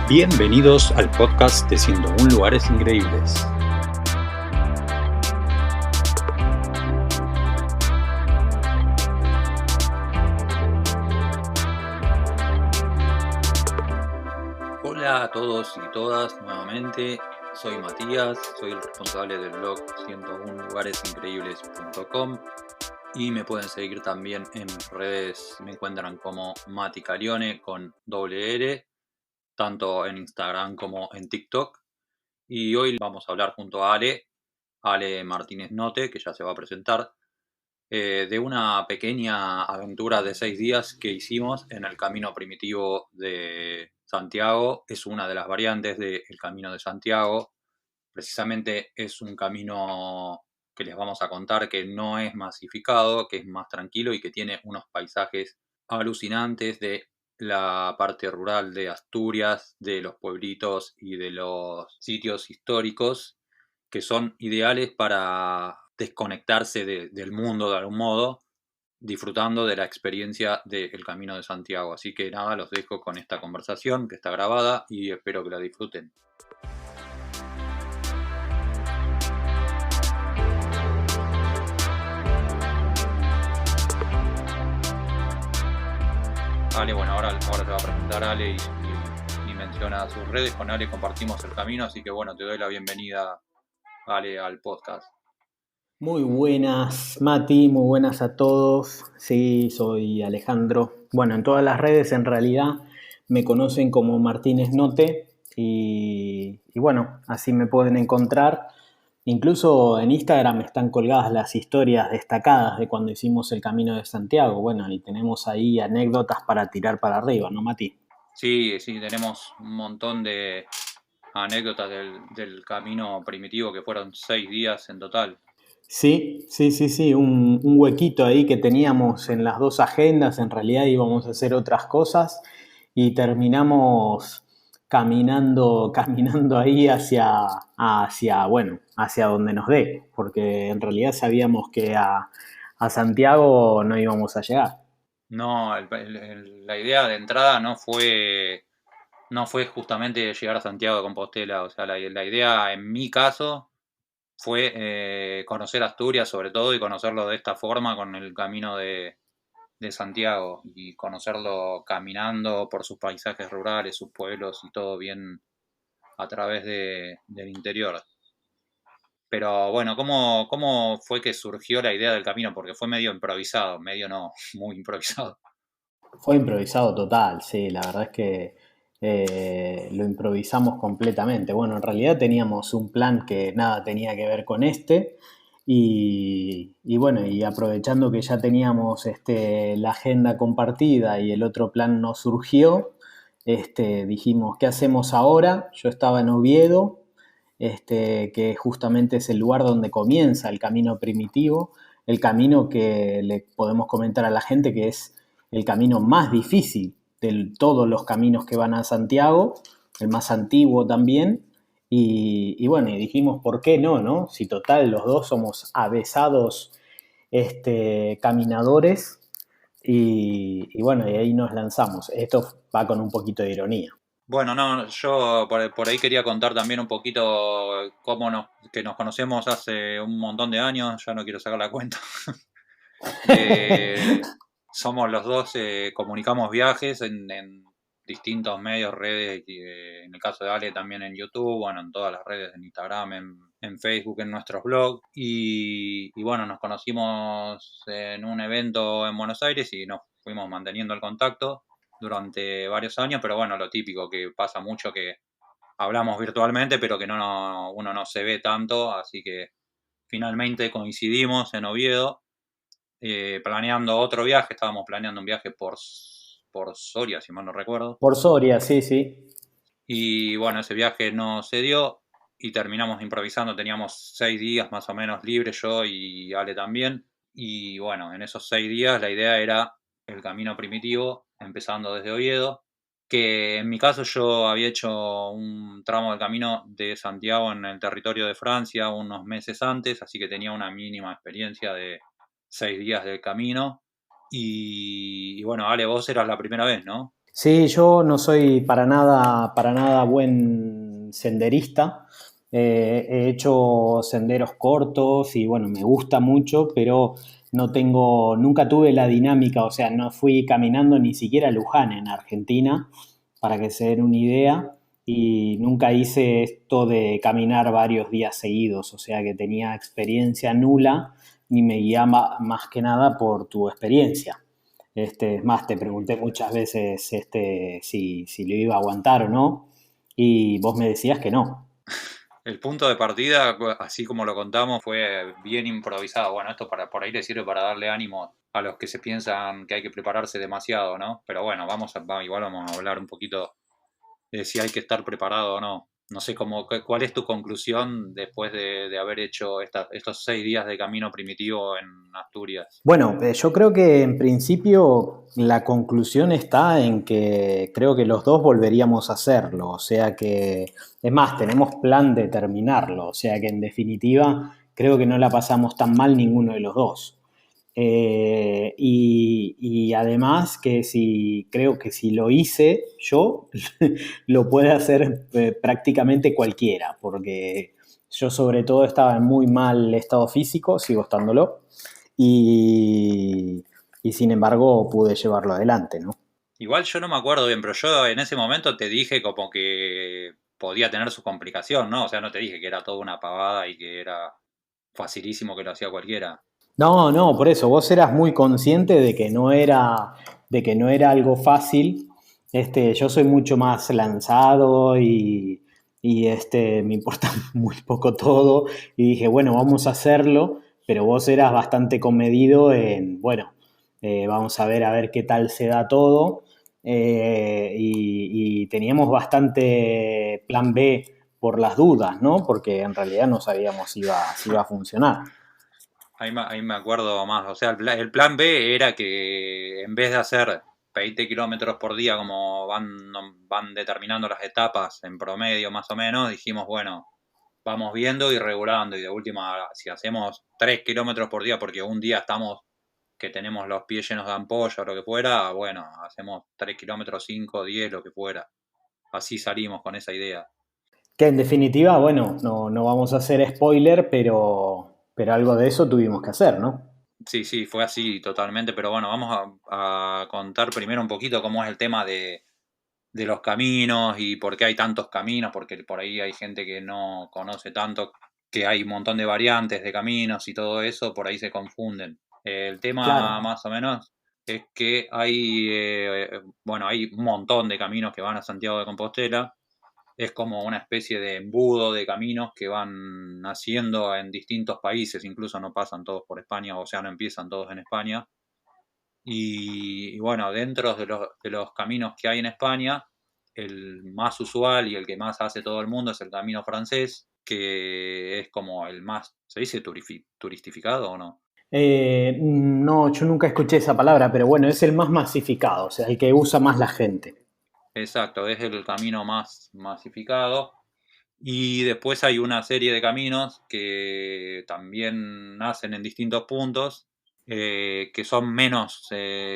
Bienvenidos al podcast de 101 Lugares Increíbles. Hola a todos y todas nuevamente, soy Matías, soy el responsable del blog 101lugaresincreíbles.com y me pueden seguir también en redes, me encuentran como Mati Calione con doble R, tanto en Instagram como en TikTok. Y hoy vamos a hablar junto a Ale Martínez Note, que ya se va a presentar, de una pequeña aventura de 6 días que hicimos en el Camino Primitivo de Santiago. Es una de las variantes del Camino de Santiago. Precisamente es un camino que les vamos a contar que no es masificado, que es más tranquilo y que tiene unos paisajes alucinantes de la parte rural de Asturias, de los pueblitos y de los sitios históricos que son ideales para desconectarse del mundo de algún modo, disfrutando de la experiencia del Camino de Santiago. Así que nada, los dejo con esta conversación que está grabada y espero que la disfruten. Ale, bueno, ahora te va a presentar Ale y menciona sus redes. Con Ale compartimos el camino, así que bueno, te doy la bienvenida, Ale, al podcast. Muy buenas, Mati, muy buenas a todos. Sí, soy Alejandro. Bueno, en todas las redes en realidad me conocen como Martínez Note y bueno, así me pueden encontrar. Incluso en Instagram están colgadas las historias destacadas de cuando hicimos el Camino de Santiago. Bueno, y tenemos ahí anécdotas para tirar para arriba, ¿no, Mati? Sí, tenemos un montón de anécdotas del camino primitivo que fueron 6 días en total. Sí, un huequito ahí que teníamos en las dos agendas, en realidad íbamos a hacer otras cosas y terminamos caminando ahí hacia donde nos dé, porque en realidad sabíamos que a Santiago no íbamos a llegar. No, la idea de entrada no fue justamente llegar a Santiago de Compostela. O sea, la idea en mi caso fue conocer Asturias sobre todo y conocerlo de esta forma con el camino de Santiago y conocerlo caminando por sus paisajes rurales, sus pueblos y todo bien a través del interior. Pero bueno, ¿cómo fue que surgió la idea del camino? Porque fue medio improvisado, medio no, muy improvisado. Fue improvisado total, sí, la verdad es que lo improvisamos completamente. Bueno, en realidad teníamos un plan que nada tenía que ver con este y bueno, y aprovechando que ya teníamos la agenda compartida y el otro plan no surgió, dijimos, ¿qué hacemos ahora? Yo estaba en Oviedo, que justamente es el lugar donde comienza el camino primitivo, el camino que le podemos comentar a la gente que es el camino más difícil de todos los caminos que van a Santiago, el más antiguo también, bueno, y dijimos, ¿por qué no, no? Si total los dos somos avesados caminadores, y bueno, y ahí nos lanzamos. Esto va con un poquito de ironía. Bueno, no, yo por ahí quería contar también un poquito que nos conocemos hace un montón de años, ya no quiero sacar la cuenta. Eh, Somos los dos, comunicamos viajes en distintos medios, redes, y, en el caso de Ale también en YouTube, bueno, en todas las redes, en Instagram, en Facebook, en nuestros blogs. Y bueno, nos conocimos en un evento en Buenos Aires y nos fuimos manteniendo el contacto durante varios años, pero bueno, lo típico que pasa mucho que hablamos virtualmente, pero que uno no se ve tanto, así que finalmente coincidimos en Oviedo, planeando otro viaje. Estábamos planeando un viaje por Soria, si mal no recuerdo. Por Soria, sí, sí. Y bueno, ese viaje no se dio y terminamos improvisando. Teníamos 6 días más o menos libres, yo y Ale también. Y bueno, en esos 6 días la idea era el camino primitivo, empezando desde Oviedo, que en mi caso yo había hecho un tramo del camino de Santiago en el territorio de Francia unos meses antes, así que tenía una mínima experiencia de 6 días del camino. Y bueno, Ale, vos eras la primera vez, ¿no? Sí, yo no soy para nada buen senderista. He hecho senderos cortos y bueno, me gusta mucho, pero nunca tuve la dinámica, o sea, no fui caminando ni siquiera a Luján en Argentina, para que se den una idea, y nunca hice esto de caminar varios días seguidos, o sea que tenía experiencia nula y me guiaba más que nada por tu experiencia. Es más, te pregunté muchas veces si lo iba a aguantar o no, y vos me decías que no. El punto de partida, así como lo contamos, fue bien improvisado. Bueno, esto por ahí le sirve para darle ánimo a los que se piensan que hay que prepararse demasiado, ¿no? Pero bueno, igual vamos a hablar un poquito de si hay que estar preparado o no. No sé cuál es tu conclusión después de haber hecho estos 6 días de camino primitivo en Asturias. Bueno, yo creo que en principio la conclusión está en que creo que los dos volveríamos a hacerlo, o sea que, es más, tenemos plan de terminarlo, o sea que en definitiva creo que no la pasamos tan mal ninguno de los dos. Y además que si creo que si lo hice yo, lo puede hacer prácticamente cualquiera, porque yo sobre todo estaba en muy mal estado físico, sigo estándolo, y, y sin embargo pude llevarlo adelante, ¿no? Igual yo no me acuerdo bien, pero yo en ese momento te dije como que podía tener su complicación, ¿no? O sea, no te dije que era toda una pavada y que era facilísimo que lo hacía cualquiera. No, no, por eso, vos eras muy consciente de que no era algo fácil. Yo soy mucho más lanzado me importa muy poco todo. Y dije, bueno, vamos a hacerlo, pero vos eras bastante comedido en, bueno, vamos a ver qué tal se da todo. Y teníamos bastante plan B por las dudas, ¿no? Porque en realidad no sabíamos si iba a funcionar. Ahí me acuerdo más. O sea, el plan B era que en vez de hacer 20 kilómetros por día como van determinando las etapas en promedio más o menos, dijimos, bueno, vamos viendo y regulando. Y de última, si hacemos 3 kilómetros por día porque un día estamos que tenemos los pies llenos de ampolla o lo que fuera, bueno, hacemos 3 kilómetros, 5, 10, lo que fuera. Así salimos con esa idea. Que en definitiva, bueno, no vamos a hacer spoiler, pero algo de eso tuvimos que hacer, ¿no? Sí, sí, fue así totalmente, pero bueno, vamos a contar primero un poquito cómo es el tema de los caminos y por qué hay tantos caminos, porque por ahí hay gente que no conoce tanto, que hay un montón de variantes de caminos y todo eso, por ahí se confunden. El tema Claro. más o menos es que bueno, hay un montón de caminos que van a Santiago de Compostela. Es como una especie de embudo de caminos que van haciendo en distintos países, incluso no pasan todos por España, o sea, no empiezan todos en España. Y bueno, dentro de los caminos que hay en España, el más usual y el que más hace todo el mundo es el camino francés, que es como el más, ¿se dice turistificado o no? No, yo nunca escuché esa palabra, pero bueno, es el más masificado, o sea, el que usa más la gente. Exacto, es el camino más masificado. Y después hay una serie de caminos que también nacen en distintos puntos, que son menos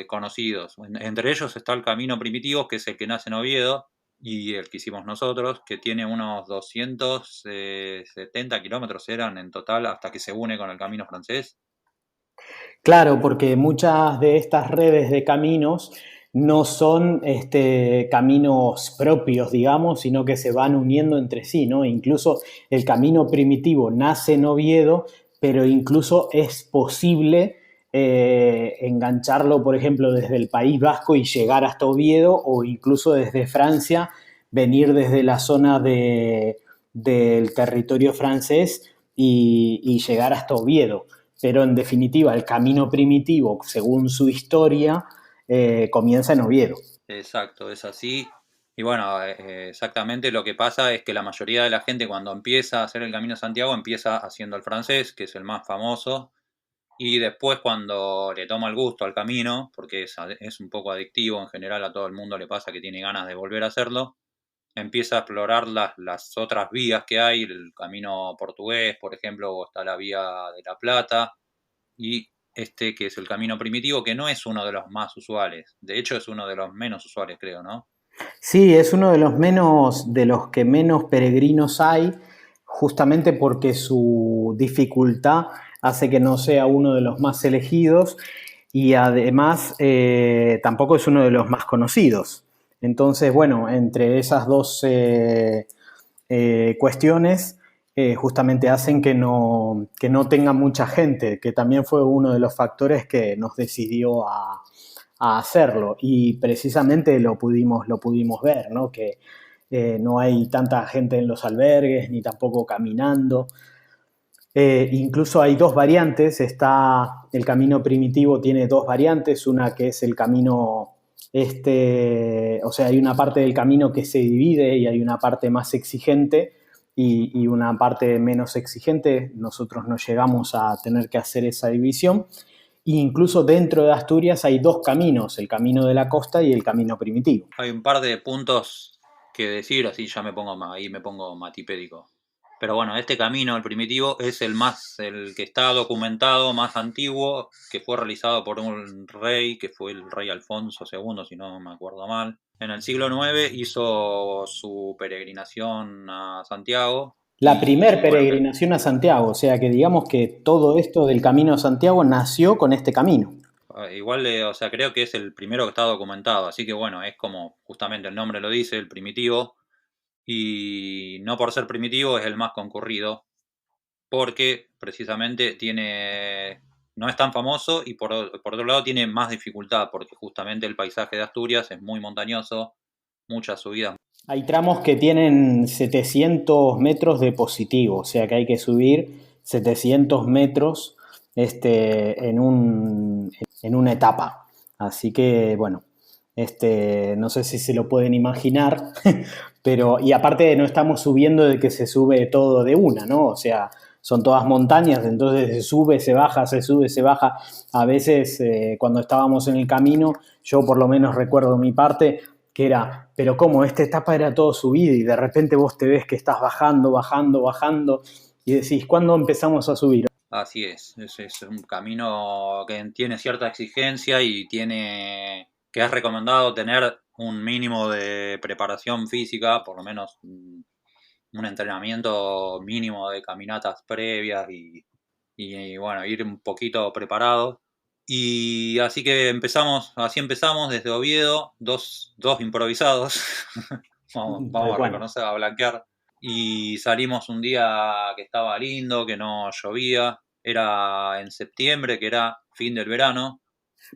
conocidos. Entre ellos está el camino primitivo, que es el que nace en Oviedo, y el que hicimos nosotros, que tiene unos 270 kilómetros eran en total hasta que se une con el camino francés. Claro, porque muchas de estas redes de caminos no son caminos propios, digamos, sino que se van uniendo entre sí, ¿no? Incluso el camino primitivo nace en Oviedo, pero incluso es posible engancharlo, por ejemplo, desde el País Vasco y llegar hasta Oviedo, o incluso desde Francia, venir desde la zona del territorio francés y llegar hasta Oviedo, pero en definitiva el camino primitivo, según su historia, comienza en Oviedo. Exacto, es así. Y bueno, exactamente lo que pasa es que la mayoría de la gente cuando empieza a hacer el Camino de Santiago empieza haciendo el francés, que es el más famoso, y después cuando le toma el gusto al camino, porque es un poco adictivo en general, a todo el mundo le pasa que tiene ganas de volver a hacerlo, empieza a explorar las otras vías que hay, el camino portugués, por ejemplo, o está la vía de la Plata, y este que es el camino primitivo, que no es uno de los más usuales. De hecho, es uno de los menos usuales, creo, ¿no? Sí, es uno de los que menos peregrinos hay, justamente porque su dificultad hace que no sea uno de los más elegidos y además tampoco es uno de los más conocidos. Entonces, bueno, entre esas dos cuestiones justamente hacen que no tenga mucha gente, que también fue uno de los factores que nos decidió a hacerlo y precisamente lo pudimos ver, ¿no? Que no hay tanta gente en los albergues ni tampoco caminando. Incluso hay dos variantes, está el camino primitivo tiene dos variantes, una que es el camino o sea, hay una parte del camino que se divide y hay una parte más exigente y una parte menos exigente. Nosotros no llegamos a tener que hacer esa división. E incluso dentro de Asturias hay dos caminos, el camino de la costa y el camino primitivo. Hay un par de puntos que decir, así ya ahí me pongo matipédico. Pero bueno, este camino, el primitivo, es el que está documentado, más antiguo, que fue realizado por un rey, que fue el rey Alfonso II, si no me acuerdo mal. En el siglo IX hizo su peregrinación a Santiago La primer y bueno, peregrinación a Santiago, o sea que digamos que todo esto del camino a Santiago nació con este camino. igual, o sea, creo que es el primero que está documentado, así que bueno, es como justamente el nombre lo dice, el primitivo, y no por ser primitivo es el más concurrido, porque precisamente no es tan famoso y por otro lado tiene más dificultad, porque justamente el paisaje de Asturias es muy montañoso, muchas subidas. Hay tramos que tienen 700 metros de positivo, o sea que hay que subir 700 metros en una etapa. Así que, bueno, no sé si se lo pueden imaginar, pero, y aparte no estamos subiendo de que se sube todo de una, ¿no? O sea, son todas montañas, entonces se sube, se baja, se sube, se baja. A veces, cuando estábamos en el camino, yo por lo menos recuerdo mi parte, que era, pero ¿cómo? Esta etapa era todo subida y de repente vos te ves que estás bajando, bajando, bajando y decís, ¿cuándo empezamos a subir? Así es un camino que tiene cierta exigencia y que es recomendado tener un mínimo de preparación física, por lo menos un entrenamiento mínimo de caminatas previas y bueno, ir un poquito preparado. Y así empezamos desde Oviedo, dos improvisados, vamos Tal a cual. reconocer, a blanquear. Y salimos un día que estaba lindo, que no llovía, era en septiembre, que era fin del verano.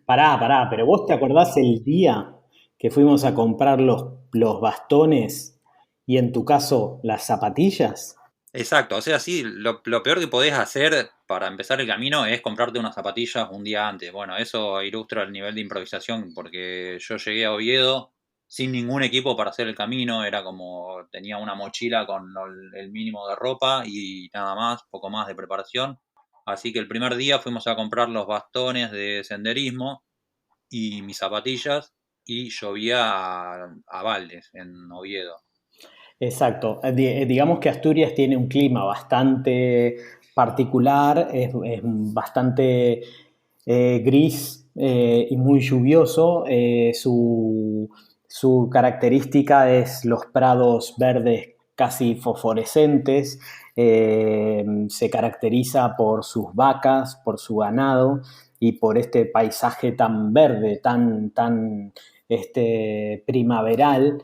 Pará, pero vos te acordás el día que fuimos a comprar los bastones y en tu caso las zapatillas. Exacto, o sea, sí, lo peor que podés hacer para empezar el camino es comprarte unas zapatillas un día antes. Bueno, eso ilustra el nivel de improvisación, porque yo llegué a Oviedo sin ningún equipo para hacer el camino, era como tenía una mochila con el mínimo de ropa y nada más, poco más de preparación. Así que el primer día fuimos a comprar los bastones de senderismo y mis zapatillas y llovía a baldes en Oviedo. Exacto. Digamos que Asturias tiene un clima bastante particular, es bastante gris y muy lluvioso. Su característica es los prados verdes casi fosforescentes. Se caracteriza por sus vacas, por su ganado y por este paisaje tan verde, tan primaveral.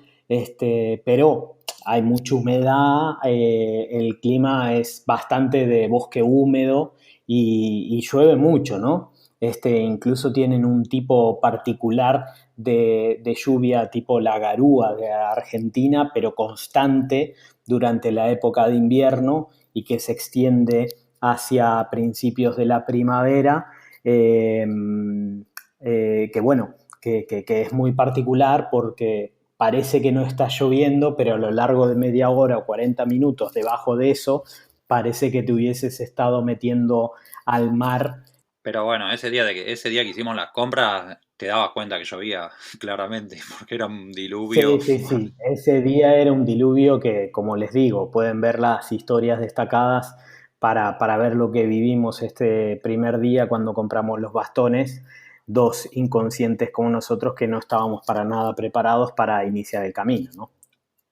Pero hay mucha humedad, el clima es bastante de bosque húmedo y llueve mucho, ¿no? Incluso tienen un tipo particular de lluvia tipo la garúa de Argentina, pero constante durante la época de invierno y que se extiende hacia principios de la primavera, que bueno, que es muy particular porque parece que no está lloviendo, pero a lo largo de media hora o 40 minutos debajo de eso, parece que te hubieses estado metiendo al mar. Pero bueno, ese día que hicimos las compras, te dabas cuenta que llovía claramente, porque era un diluvio. Sí, sí, sí. Ese día era un diluvio que, como les digo, pueden ver las historias destacadas para ver lo que vivimos este primer día cuando compramos los bastones, dos inconscientes como nosotros que no estábamos para nada preparados para iniciar el camino, ¿no?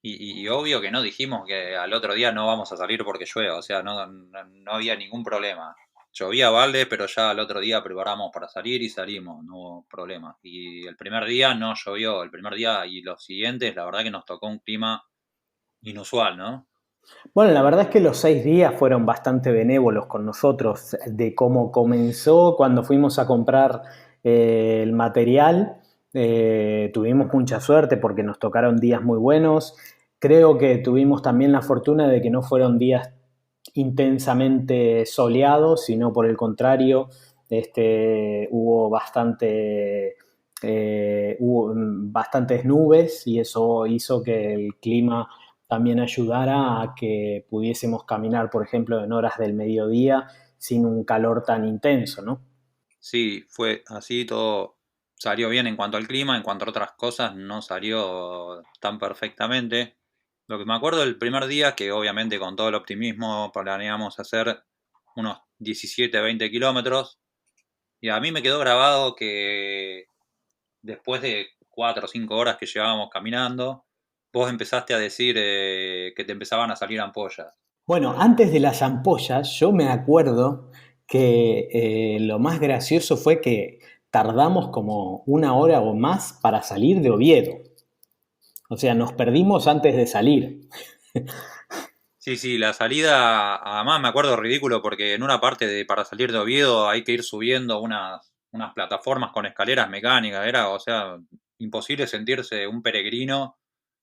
Y obvio que no dijimos que al otro día no vamos a salir porque llueve, o sea, no había ningún problema. Llovía a balde, pero ya al otro día preparamos para salir y salimos, no hubo problema. Y el primer día no llovió, el primer día y los siguientes, la verdad que nos tocó un clima inusual, ¿no? Bueno, la verdad es que los 6 días fueron bastante benévolos con nosotros, de cómo comenzó cuando fuimos a comprar el material. Tuvimos mucha suerte porque nos tocaron días muy buenos. Creo que tuvimos también la fortuna de que no fueron días intensamente soleados, sino por el contrario, hubo bastantes nubes y eso hizo que el clima también ayudara a que pudiésemos caminar, por ejemplo, en horas del mediodía sin un calor tan intenso, ¿no? Sí, fue así, todo salió bien en cuanto al clima, en cuanto a otras cosas no salió tan perfectamente. Lo que me acuerdo del primer día, que obviamente con todo el optimismo planeamos hacer unos 17, 20 kilómetros, y a mí me quedó grabado que después de 4 o 5 horas que llevábamos caminando, vos empezaste a decir que te empezaban a salir ampollas. Bueno, antes de las ampollas, yo me acuerdo que lo más gracioso fue que tardamos como 1 hora o más para salir de Oviedo. O sea, nos perdimos antes de salir. Sí, sí, la salida, además me acuerdo ridículo porque en una parte de para salir de Oviedo hay que ir subiendo unas plataformas con escaleras mecánicas, era, o sea, imposible sentirse un peregrino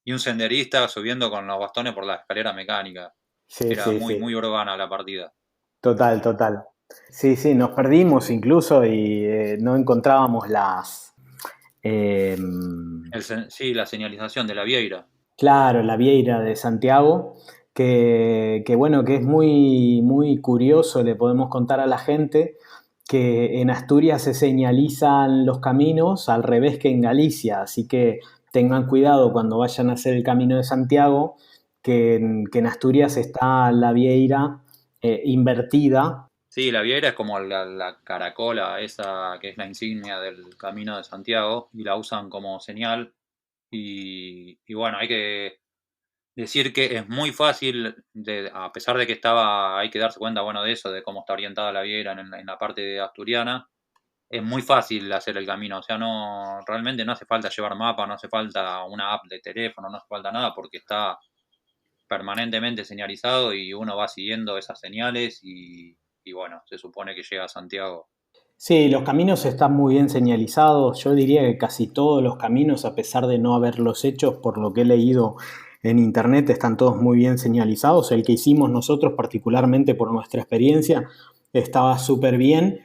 y un senderista subiendo con los bastones por la escalera mecánica. Sí, Era sí, muy, sí. muy urbana la partida. Total, total. Sí, sí, nos perdimos incluso y no encontrábamos eh, Sí, la señalización de la Vieira. claro, la Vieira de Santiago, que bueno, que es muy, muy curioso, le podemos contar a la gente que en Asturias se señalizan los caminos al revés que en Galicia, así que tengan cuidado cuando vayan a hacer el Camino de Santiago, que en Asturias está la Vieira invertida. Sí, la Vieira es como la caracola, esa que es la insignia del Camino de Santiago, y la usan como señal. Y bueno, hay que decir que es muy fácil, a pesar de que hay que darse cuenta, bueno, de eso, de cómo está orientada la Viera en la parte asturiana, es muy fácil hacer el camino, o sea, realmente no hace falta llevar mapa, no hace falta una app de teléfono, no hace falta nada, porque está permanentemente señalizado y uno va siguiendo esas señales y bueno, se supone que llega a Santiago. Sí, los caminos están muy bien señalizados. Yo diría que casi todos los caminos, a pesar de no haberlos hecho, por lo que he leído en internet, están todos muy bien señalizados. El que hicimos nosotros, particularmente por nuestra experiencia, estaba súper bien.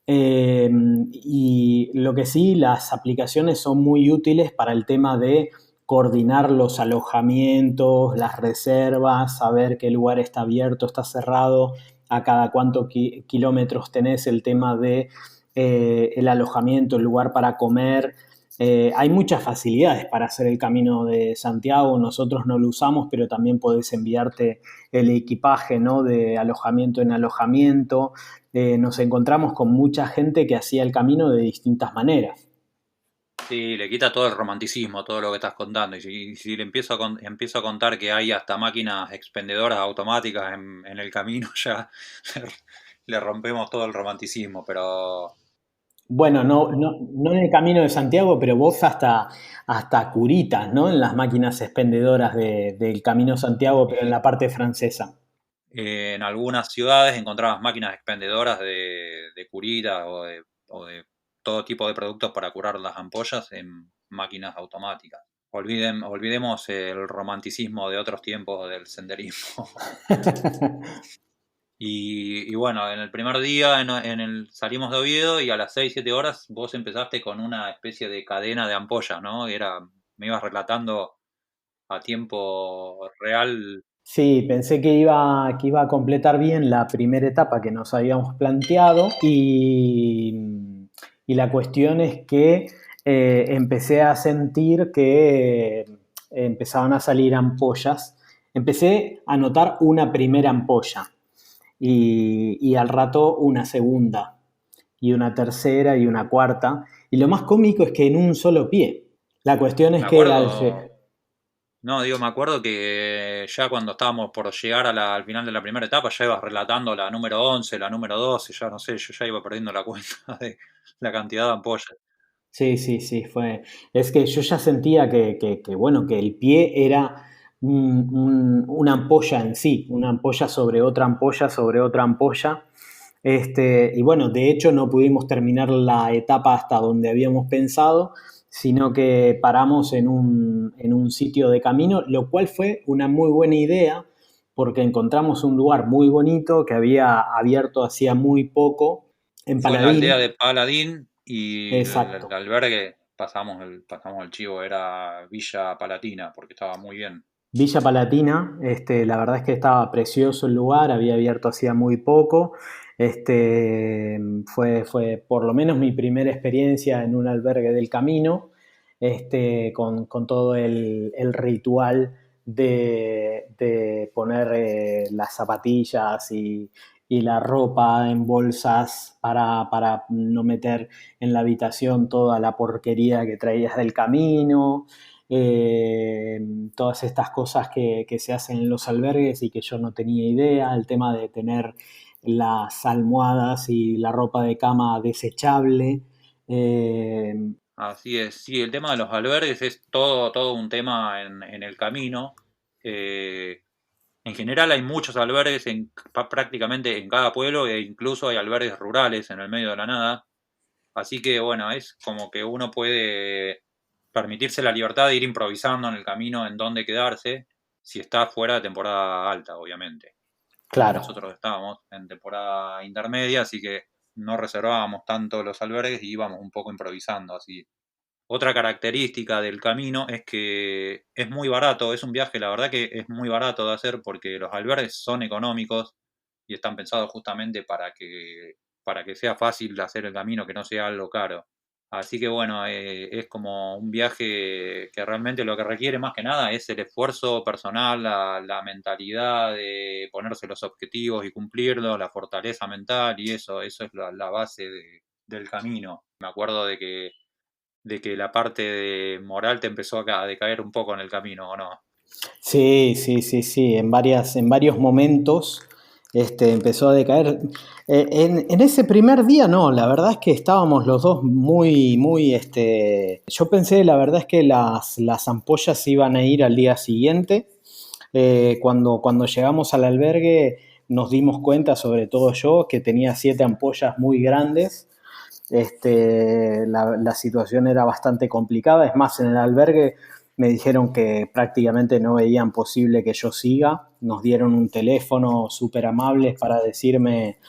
Y lo que sí, las aplicaciones son muy útiles para el tema de coordinar los alojamientos, las reservas, saber qué lugar está abierto, está cerrado, a cada cuántos kilómetros tenés el tema de el alojamiento, el lugar para comer. Hay muchas facilidades para hacer el Camino de Santiago, nosotros no lo usamos, pero también podés enviarte el equipaje, ¿no? De alojamiento en alojamiento. Nos encontramos con mucha gente que hacía el camino de distintas maneras. Sí, le quita todo el romanticismo, todo lo que estás contando. Y si le empiezo a contar que hay hasta máquinas expendedoras automáticas en el camino, ya le rompemos todo el romanticismo. Pero Bueno, no en el Camino de Santiago, pero vos hasta curitas, ¿no? En las máquinas expendedoras del Camino Santiago, pero en la parte francesa. en algunas ciudades encontrabas máquinas expendedoras de curitas o de todo tipo de productos para curar las ampollas en máquinas automáticas. Olvidemos el romanticismo de otros tiempos del senderismo. Y bueno, en el primer día salimos de Oviedo y a las 6 7 horas vos empezaste con una especie de cadena de ampollas, ¿no? Me ibas relatando a tiempo real. Sí, pensé que iba a completar bien la primera etapa que nos habíamos planteado y la cuestión es que empecé a sentir que empezaban a salir ampollas. Empecé a notar una primera ampolla y al rato una segunda, y una tercera y una cuarta. Y lo más cómico es que en un solo pie. La cuestión es Me que acuerdo, no, digo, me acuerdo que ya cuando estábamos por llegar al final de la primera etapa, ya ibas relatando la número 11, la número 12, ya no sé, yo ya iba perdiendo la cuenta de la cantidad de ampollas. Sí, sí, sí, fue. Es que yo ya sentía bueno, que el pie era una ampolla en sí, una ampolla sobre otra ampolla sobre otra ampolla. Y bueno, de hecho no pudimos terminar la etapa hasta donde habíamos pensado, sino que paramos en un sitio de camino, lo cual fue una muy buena idea porque encontramos un lugar muy bonito que había abierto hacía muy poco en Fue en la aldea de Paladín. Paladín y el Exacto. albergue, pasamos el chivo, era Villa Palatina, porque estaba muy bien. Villa Palatina, la verdad es que estaba precioso el lugar, había abierto hacía muy poco. Fue por lo menos mi primera experiencia en un albergue del camino, con todo el ritual de poner las zapatillas y la ropa en bolsas para no meter en la habitación toda la porquería que traías del camino. eh, Todas estas cosas que se hacen en los albergues y que yo no tenía idea, el tema de tener las almohadas y la ropa de cama desechable. eh, Así es, sí, el tema de los albergues es todo un tema en el camino. Eh, en general hay muchos albergues prácticamente en cada pueblo e incluso hay albergues rurales en el medio de la nada. Así que bueno, es como que uno puede permitirse la libertad de ir improvisando en el camino en dónde quedarse, si está fuera de temporada alta, obviamente. claro, Nosotros estábamos en temporada intermedia, así que no reservábamos tanto los albergues y íbamos un poco improvisando así. Otra característica del camino es que es muy barato, es un viaje, la verdad que es muy barato de hacer porque los albergues son económicos y están pensados justamente para que sea fácil de hacer el camino, que no sea algo caro. Así que bueno, es como un viaje que realmente lo que requiere más que nada es el esfuerzo personal, la mentalidad de ponerse los objetivos y cumplirlos, la fortaleza mental y eso es la base del camino. Me acuerdo de que la parte moral te empezó a decaer un poco en el camino, ¿o no? sí, sí, sí, sí, en varios momentos empezó a decaer. En ese primer día no, la verdad es que estábamos los dos muy, yo pensé, la verdad es que las ampollas iban a ir al día siguiente. Cuando llegamos al albergue nos dimos cuenta, sobre todo yo, que tenía 7 ampollas muy grandes. La situación era bastante complicada. Es más, en el albergue me dijeron que prácticamente no veían posible que yo siga. Nos dieron un teléfono súper amables para decirme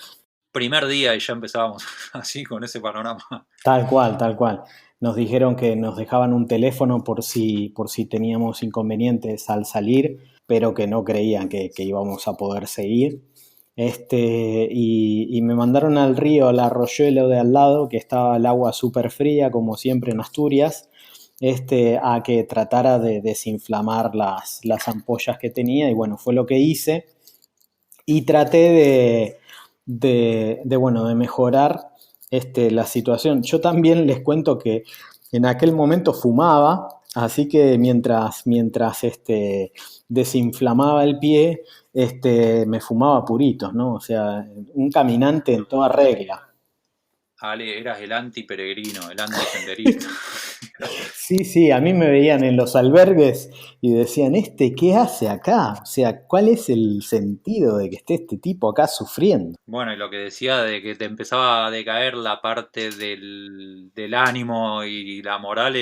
Primer día y ya empezábamos así con ese panorama. tal cual, tal cual. Nos dijeron que nos dejaban un teléfono por si teníamos inconvenientes al salir, pero que no creían que íbamos a poder seguir. Y me mandaron al río, al arroyuelo de al lado, que estaba el agua súper fría, como siempre en Asturias, a que tratara de desinflamar las ampollas que tenía. Y bueno, fue lo que hice. Y traté bueno, de mejorar la situación. Yo también les cuento que en aquel momento fumaba, así que mientras desinflamaba el pie, me fumaba puritos, ¿no? O sea, un caminante en toda regla. Ale, eras el anti-peregrino, el anti-senderista. Sí, sí, a mí me veían en los albergues y decían, ¿qué hace acá? O sea, ¿cuál es el sentido de que esté este tipo acá sufriendo? Bueno, y lo que decía de que te empezaba a decaer la parte del ánimo y la moral,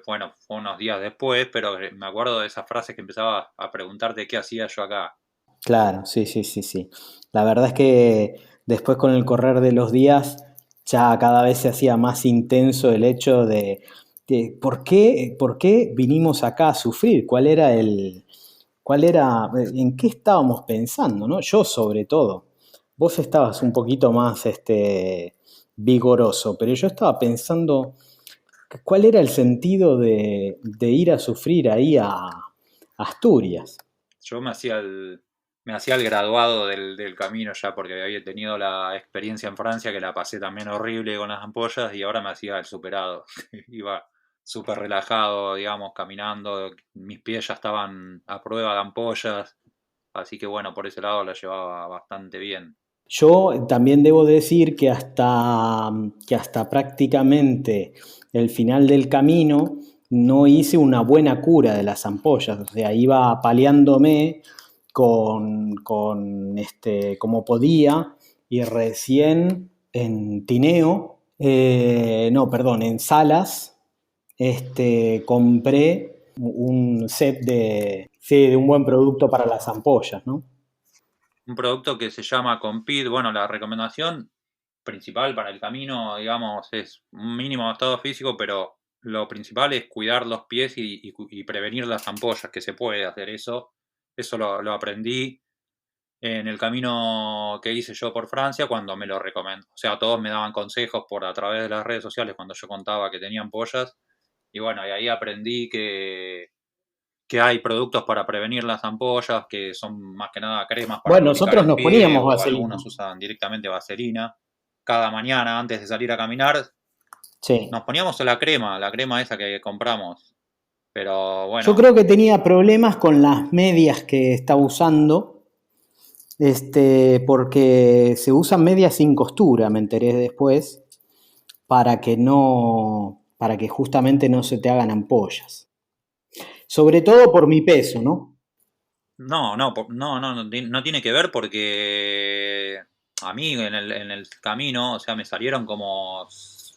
bueno, fue unos días después, pero me acuerdo de esas frases que empezaba a preguntarte qué hacía yo acá. Claro, sí, sí, sí, sí. La verdad es que después con el correr de los días ya cada vez se hacía más intenso el hecho de por qué vinimos acá a sufrir, en qué estábamos pensando, ¿no? Yo sobre todo. Vos estabas un poquito más vigoroso, pero yo estaba pensando cuál era el sentido de ir a sufrir ahí a Asturias. Yo me hacía me hacía el graduado del camino ya porque había tenido la experiencia en Francia que la pasé también horrible con las ampollas y ahora me hacía el superado. Iba súper relajado, digamos, caminando, mis pies ya estaban a prueba de ampollas, así que bueno, por ese lado la llevaba bastante bien. Yo también debo decir que hasta prácticamente el final del camino no hice una buena cura de las ampollas, o sea, iba paliándome como podía y recién en Tineo, no, perdón, en Salas, compré un set sí, de un buen producto para las ampollas, ¿no? Un producto que se llama Compete, bueno, la recomendación principal para el camino, digamos, es un mínimo estado físico, pero lo principal es cuidar los pies y prevenir las ampollas, que se puede hacer eso. Eso lo aprendí en el camino que hice yo por Francia cuando me lo recomendó. O sea, todos me daban consejos por a través de las redes sociales cuando yo contaba que tenía ampollas. Y bueno, y ahí aprendí que hay productos para prevenir las ampollas, que son más que nada cremas para Bueno, aplicar nosotros el nos pie poníamos o vaselina. algunos usan directamente vaselina. Cada mañana antes de salir a caminar Sí. nos poníamos la crema esa que compramos. Pero Yo bueno, creo que tenía problemas con las medias que estaba usando, porque se usan medias sin costura, me enteré después, para que justamente no se te hagan ampollas. Sobre todo por mi peso, ¿no? no tiene que ver porque a mí en el camino, o sea, me salieron como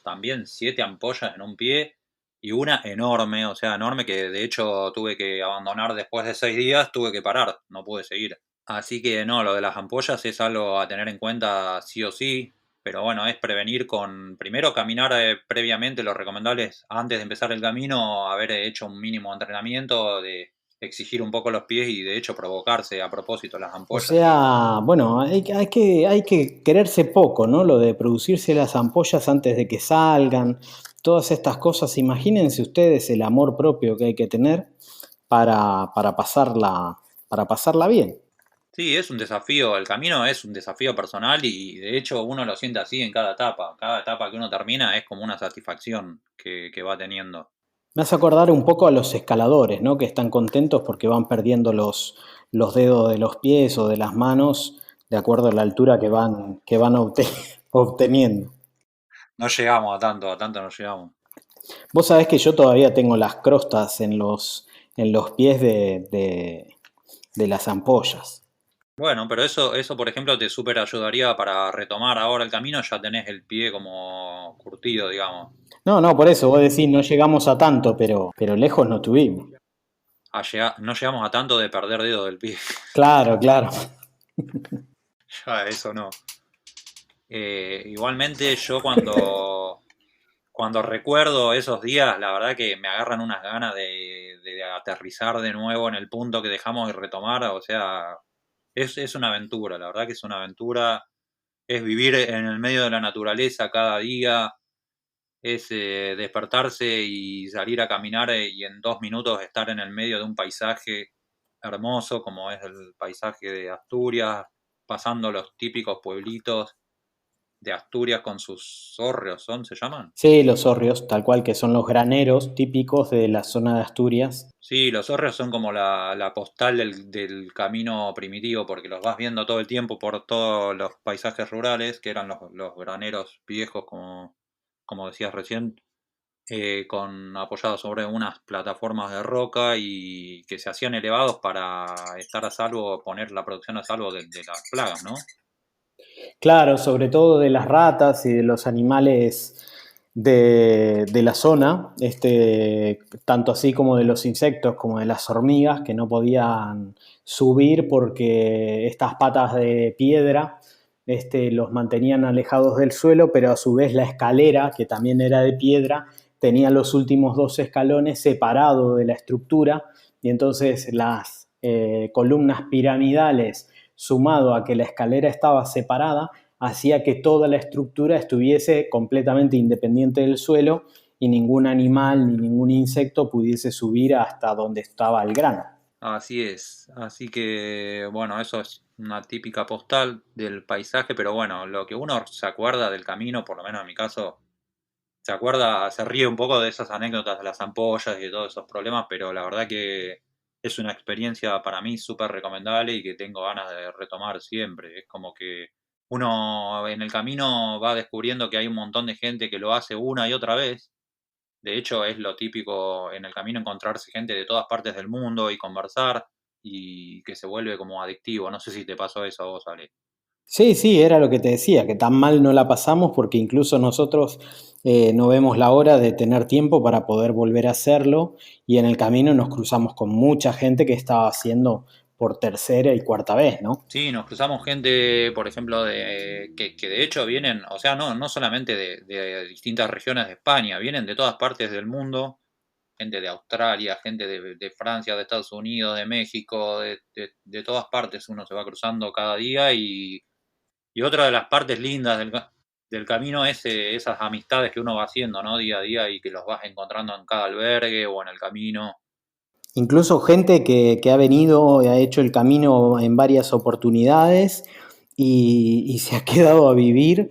también 7 ampollas en un pie y una enorme, o sea, enorme que de hecho tuve que abandonar después de 6 días, tuve que parar, no pude seguir. Así que no, lo de las ampollas es algo a tener en cuenta sí o sí, pero bueno, es prevenir con, primero caminar previamente, lo recomendable es antes de empezar el camino, haber hecho un mínimo entrenamiento de exigir un poco los pies y de hecho provocarse a propósito las O ampollas. sea, bueno, hay que quererse poco, ¿no? Lo de producirse las ampollas antes de que salgan, todas estas cosas. Imagínense ustedes el amor propio que hay que tener para pasarla bien. Sí, es un desafío, el camino es un desafío personal y de hecho uno lo siente así en cada etapa. Cada etapa que uno termina es como una satisfacción que va teniendo. Me hace acordar un poco a los escaladores, ¿no? Que están contentos porque van perdiendo los dedos de los pies o de las manos de acuerdo a la altura que van obteniendo. No llegamos a tanto no llegamos. Vos sabés que yo todavía tengo las crostas en los pies de las ampollas. Bueno, pero eso por ejemplo te súper ayudaría para retomar ahora el camino, ya tenés el pie como curtido, digamos. No, no, por eso vos decís, no llegamos a tanto, pero lejos no tuvimos. No llegamos a tanto de perder dedo del pie, Claro, claro. ya eso no. Igualmente yo cuando recuerdo esos días, la verdad que me agarran unas ganas de aterrizar de nuevo en el punto que dejamos de retomar, o sea, es una aventura, la verdad que es una aventura, es vivir en el medio de la naturaleza cada día, es despertarse y salir a caminar y en 2 minutos estar en el medio de un paisaje hermoso como es el paisaje de Asturias, pasando los típicos pueblitos de Asturias con sus hórreos, ¿son? ¿Se llaman? Sí, los hórreos, tal cual que son los graneros típicos de la zona de Asturias. Sí, los hórreos son como la postal del camino primitivo porque los vas viendo todo el tiempo por todos los paisajes rurales que eran los graneros viejos como decías recién con apoyados sobre unas plataformas de roca y que se hacían elevados para estar a salvo, poner la producción a salvo de las plagas, ¿no? Claro, sobre todo de las ratas y de los animales de la zona, tanto así como de los insectos como de las hormigas que no podían subir porque estas patas de piedra los mantenían alejados del suelo, pero a su vez la escalera, que también era de piedra, tenía los últimos dos escalones separados de la estructura y entonces las columnas piramidales sumado a que la escalera estaba separada, hacía que toda la estructura estuviese completamente independiente del suelo y ningún animal ni ningún insecto pudiese subir hasta donde estaba el grano. Así es. Así que, bueno, eso es una típica postal del paisaje, pero bueno, lo que uno se acuerda del camino, por lo menos en mi caso, se acuerda, se ríe un poco de esas anécdotas de las ampollas y de todos esos problemas, pero la verdad que es una experiencia para mí súper recomendable y que tengo ganas de retomar siempre. Es como que uno en el camino va descubriendo que hay un montón de gente que lo hace una y otra vez. De hecho, es lo típico en el camino encontrarse gente de todas partes del mundo y conversar y que se vuelve como adictivo. No sé si te pasó eso a vos, Ale. Sí, sí, era lo que te decía, que tan mal no la pasamos porque incluso nosotros no vemos la hora de tener tiempo para poder volver a hacerlo y en el camino nos cruzamos con mucha gente que estaba haciendo por tercera y cuarta vez, ¿no? Sí, nos cruzamos gente, por ejemplo, que de hecho vienen, o sea, no solamente de distintas regiones de España, vienen de todas partes del mundo, gente de Australia, gente de Francia, de Estados Unidos, de México, de todas partes uno se va cruzando cada día y otra de las partes lindas del camino es esas amistades que uno va haciendo, ¿no? Día a día y que los vas encontrando en cada albergue o en el camino. Incluso gente que ha venido, ha hecho el camino en varias oportunidades y se ha quedado a vivir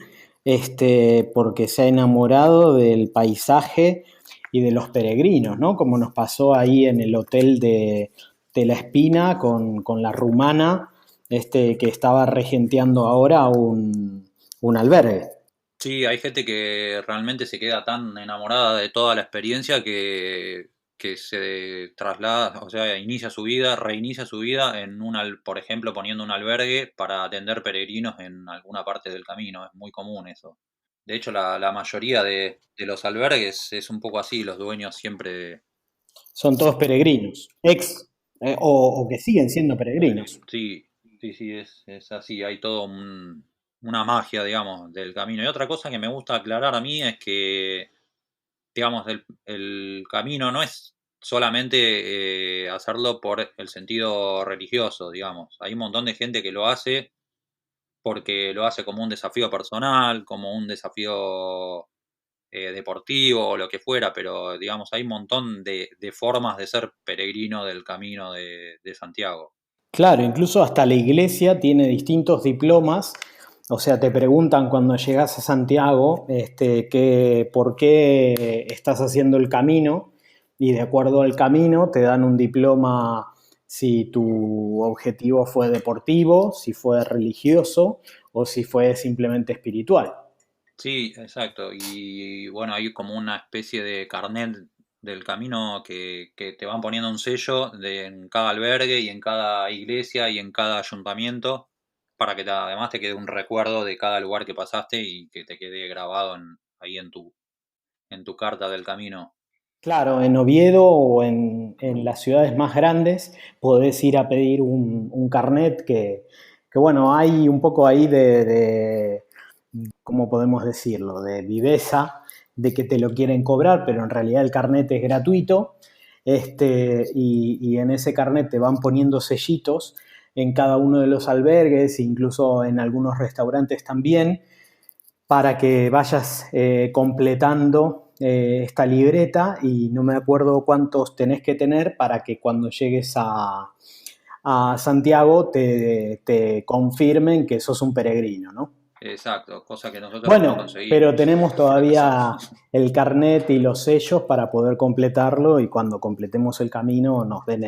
porque se ha enamorado del paisaje y de los peregrinos, ¿no? Como nos pasó ahí en el hotel de La Espina con la rumana que estaba regenteando ahora un albergue. Sí, hay gente que realmente se queda tan enamorada de toda la experiencia que se traslada, o sea, inicia su vida, reinicia su vida en por ejemplo, poniendo un albergue para atender peregrinos en alguna parte del camino. Es muy común eso. De hecho, la mayoría de los albergues es un poco así, los dueños siempre Son todos peregrinos, o que siguen siendo peregrinos. sí, sí, es así, hay todo una magia, digamos, del camino. Y otra cosa que me gusta aclarar a mí es que, digamos, el camino no es solamente hacerlo por el sentido religioso, digamos. Hay un montón de gente que lo hace porque lo hace como un desafío personal, como un desafío deportivo o lo que fuera, pero digamos, hay un montón de formas de ser peregrino del camino de Santiago. Claro, incluso hasta la iglesia tiene distintos diplomas. O sea, te preguntan cuando llegas a Santiago, por qué estás haciendo el camino y de acuerdo al camino te dan un diploma si tu objetivo fue deportivo, si fue religioso o si fue simplemente espiritual. Sí, exacto. Y bueno, hay como una especie de carnet del camino que te van poniendo un sello en cada albergue y en cada iglesia y en cada ayuntamiento para que además te quede un recuerdo de cada lugar que pasaste y que te quede grabado ahí en tu carta del camino. Claro, en Oviedo o en las ciudades más grandes podés ir a pedir un carnet que, bueno, hay un poco ahí ¿cómo podemos decirlo? De viveza, de que te lo quieren cobrar, pero en realidad el carnet es gratuito. Y en ese carnet te van poniendo sellitos en cada uno de los albergues, incluso en algunos restaurantes también, para que vayas completando esta libreta y no me acuerdo cuántos tenés que tener para que cuando llegues a Santiago te confirmen que sos un peregrino, ¿no? Exacto, cosa que nosotros no Bueno, pero conseguimos. tenemos todavía Fracasamos. el carnet y los sellos para poder completarlo y cuando completemos el camino nos den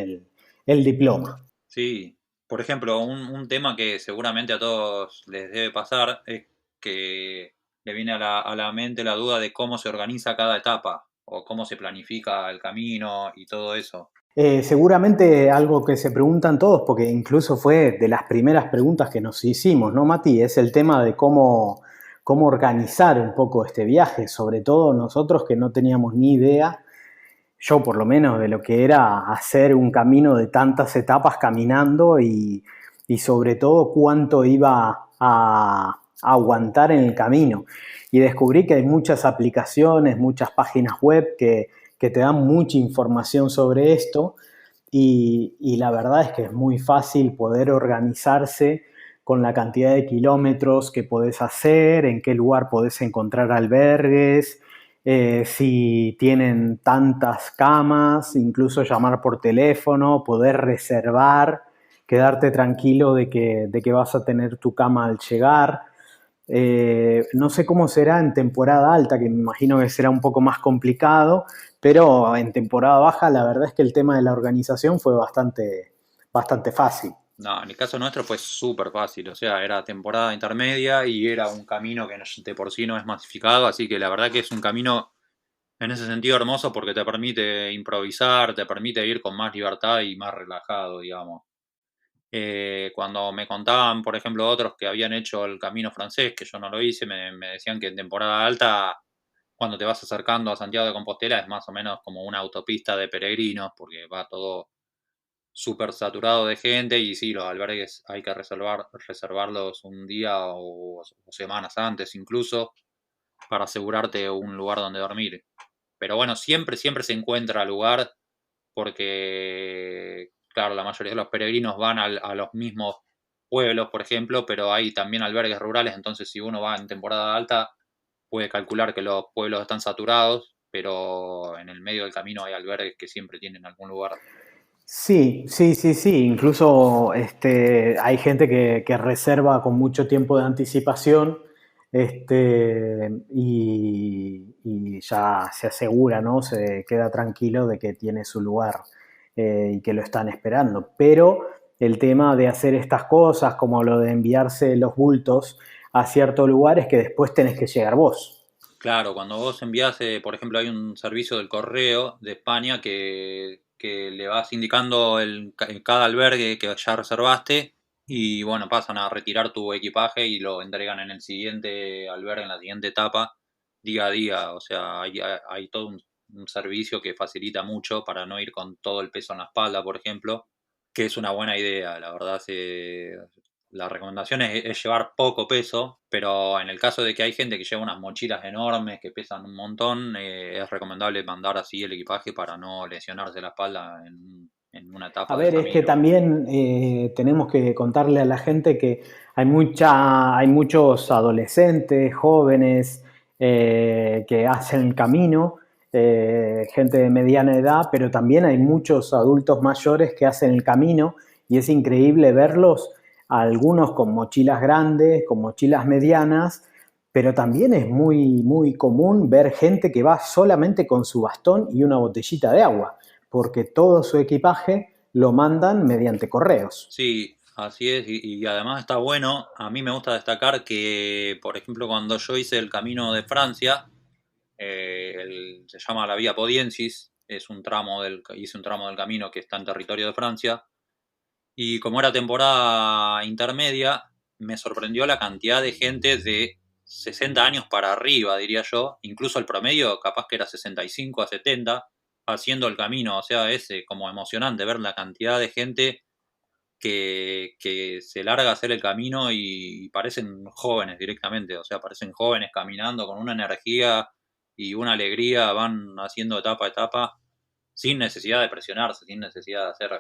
el diploma. Sí, por ejemplo, un tema que seguramente a todos les debe pasar es que le viene a la mente la duda de cómo se organiza cada etapa o cómo se planifica el camino y todo eso. Seguramente algo que se preguntan todos, porque incluso fue de las primeras preguntas que nos hicimos, ¿no, Mati? Es el tema de cómo organizar un poco este viaje, sobre todo nosotros que no teníamos ni idea, yo por lo menos, de lo que era hacer un camino de tantas etapas caminando y sobre todo cuánto iba a aguantar en el camino. Y descubrí que hay muchas aplicaciones, muchas páginas web que te dan mucha información sobre esto y la verdad es que es muy fácil poder organizarse con la cantidad de kilómetros que podés hacer, en qué lugar podés encontrar albergues, si tienen tantas camas, incluso llamar por teléfono, poder reservar, quedarte tranquilo de que vas a tener tu cama al llegar. No sé cómo será en temporada alta, que me imagino que será un poco más complicado, pero en temporada baja la verdad es que el tema de la organización fue bastante fácil. No, en el caso nuestro fue súper fácil, o sea, era temporada intermedia y era un camino que de por sí no es masificado, así que la verdad que es un camino en ese sentido hermoso porque te permite improvisar, te permite ir con más libertad y más relajado, digamos. Cuando me contaban, por ejemplo, otros que habían hecho el camino francés, que yo no lo hice, me decían que en temporada alta, cuando te vas acercando a Santiago de Compostela, es más o menos como una autopista de peregrinos, porque va todo súper saturado de gente y sí, los albergues hay que reservarlos un día o semanas antes incluso para asegurarte un lugar donde dormir. Pero bueno, siempre se encuentra lugar porque, claro, la mayoría de los peregrinos van a los mismos pueblos, por ejemplo, pero hay también albergues rurales, entonces si uno va en temporada alta puede calcular que los pueblos están saturados, pero en el medio del camino hay albergues que siempre tienen algún lugar. Sí, sí, sí, sí. Incluso hay gente que reserva con mucho tiempo de anticipación y ya se asegura, ¿no? Se queda tranquilo de que tiene su lugar y que lo están esperando. Pero el tema de hacer estas cosas, como lo de enviarse los bultos a cierto lugar, es que después tenés que llegar vos. Claro, cuando vos envías, por ejemplo, hay un servicio del correo de España que le vas indicando en cada albergue que ya reservaste y bueno, pasan a retirar tu equipaje y lo entregan en el siguiente albergue, en la siguiente etapa, día a día. O sea, hay todo un servicio que facilita mucho para no ir con todo el peso en la espalda, por ejemplo, que es una buena idea, la verdad. La recomendación es llevar poco peso, pero en el caso de que hay gente que lleva unas mochilas enormes que pesan un montón, es recomendable mandar así el equipaje para no lesionarse la espalda en una A etapa del ver, es que camino. también tenemos que contarle a la gente que hay muchos adolescentes, jóvenes que hacen el camino, gente de mediana edad, pero también hay muchos adultos mayores que hacen el camino y es increíble verlos, algunos con mochilas grandes, con mochilas medianas, pero también es muy común ver gente que va solamente con su bastón y una botellita de agua, porque todo su equipaje lo mandan mediante correos. Sí, así es, y además está bueno, a mí me gusta destacar que, por ejemplo, cuando yo hice el camino de Francia, se llama la Vía Podiensis, hice un tramo del camino que está en territorio de Francia. Y como era temporada intermedia, me sorprendió la cantidad de gente de 60 años para arriba, diría yo. Incluso el promedio capaz que era 65 a 70 haciendo el camino. O sea, es como emocionante ver la cantidad de gente que se larga a hacer el camino y parecen jóvenes directamente. O sea, parecen jóvenes caminando con una energía y una alegría. Van haciendo etapa a etapa sin necesidad de presionarse, sin necesidad de hacer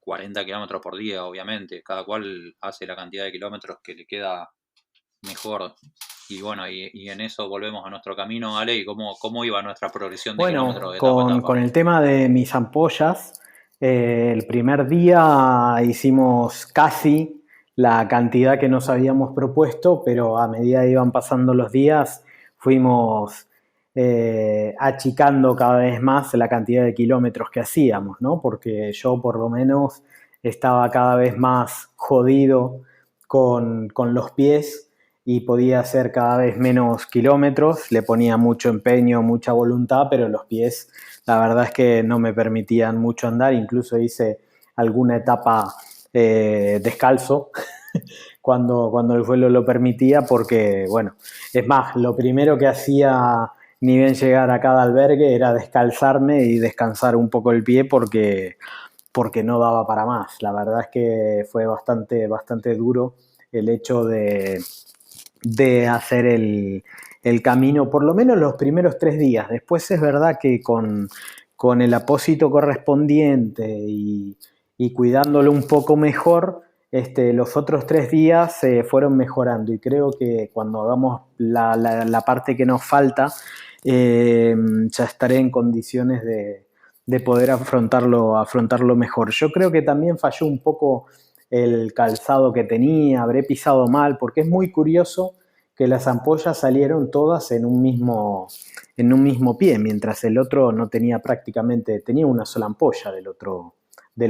40 kilómetros por día, obviamente. Cada cual hace la cantidad de kilómetros que le queda mejor. Y bueno, y en eso volvemos a nuestro camino, Ale, y cómo iba nuestra progresión de kilómetros Bueno, de etapa a etapa. con el tema de mis ampollas, el primer día hicimos casi la cantidad que nos habíamos propuesto, pero a medida que iban pasando los días fuimos achicando cada vez más la cantidad de kilómetros que hacíamos, ¿no? Porque yo por lo menos estaba cada vez más jodido con los pies y podía hacer cada vez menos kilómetros, le ponía mucho empeño, mucha voluntad, pero los pies la verdad es que no me permitían mucho andar, incluso hice alguna etapa descalzo cuando el vuelo lo permitía, porque bueno, es más, lo primero que hacía ni bien llegar a cada albergue era descalzarme y descansar un poco el pie porque no daba para más. La verdad es que fue bastante duro el hecho de hacer el camino, por lo menos los primeros 3 días. Después es verdad que con el apósito correspondiente y cuidándolo un poco mejor, los otros 3 días fueron mejorando y creo que cuando hagamos la parte que nos falta, ya estaré en condiciones de poder afrontarlo mejor. Yo creo que también falló un poco el calzado que tenía, habré pisado mal, porque es muy curioso que las ampollas salieron todas en un mismo pie, mientras el otro no tenía prácticamente, tenía una sola ampolla del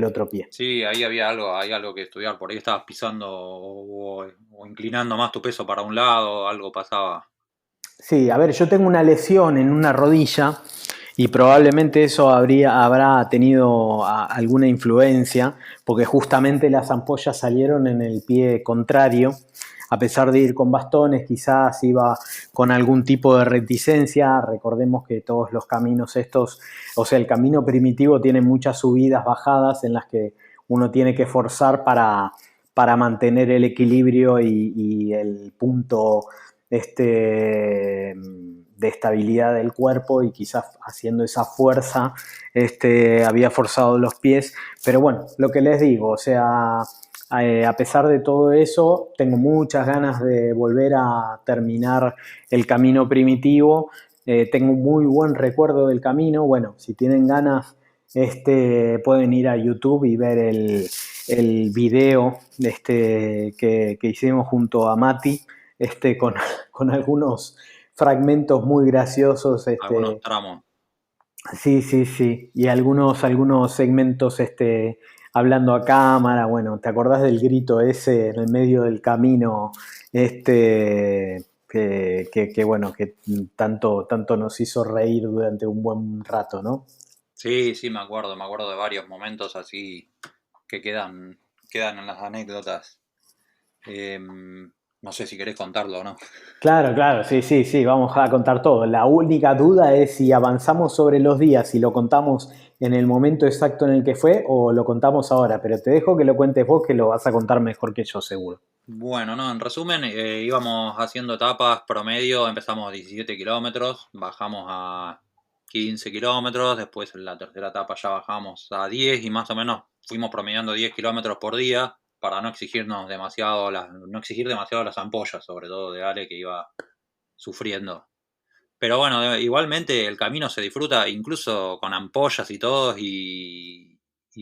otro pie. Sí, ahí había algo, hay algo que estudiar. Por ahí estabas pisando o inclinando más tu peso para un lado, algo pasaba. Sí, a ver, yo tengo una lesión en una rodilla y probablemente eso habrá tenido alguna influencia, porque justamente las ampollas salieron en el pie contrario. A pesar de ir con bastones, quizás iba con algún tipo de reticencia. Recordemos que todos los caminos estos, o sea, el camino primitivo tiene muchas subidas, bajadas en las que uno tiene que forzar para mantener el equilibrio y el punto de estabilidad del cuerpo, y quizás haciendo esa fuerza había forzado los pies. Pero bueno, lo que les digo, o sea, a pesar de todo eso, tengo muchas ganas de volver a terminar el camino primitivo. Tengo un muy buen recuerdo del camino. Bueno, si tienen ganas, pueden ir a YouTube y ver el video que hicimos junto a Mati, con, con algunos fragmentos muy graciosos. Algunos tramos. Sí, sí, sí. Y algunos segmentos hablando a cámara. Bueno, ¿te acordás del grito ese en el medio del camino? Bueno, que tanto nos hizo reír durante un buen rato, ¿no? Sí, sí, me acuerdo de varios momentos así que quedan en las anécdotas. No sé si querés contarlo o no. Claro, claro, sí, sí, sí, vamos a contar todo. La única duda es si avanzamos sobre los días y lo contamos en el momento exacto en el que fue o lo contamos ahora, pero te dejo que lo cuentes vos, que lo vas a contar mejor que yo, seguro. Bueno, no, en resumen, íbamos haciendo etapas promedio, empezamos a 17 kilómetros, bajamos a 15 kilómetros, después en la tercera etapa ya bajamos a 10 y más o menos fuimos promediando 10 kilómetros por día para no exigirnos demasiado, no exigir demasiado las ampollas, sobre todo de Ale que iba sufriendo. Pero bueno, igualmente el camino se disfruta incluso con ampollas y todo y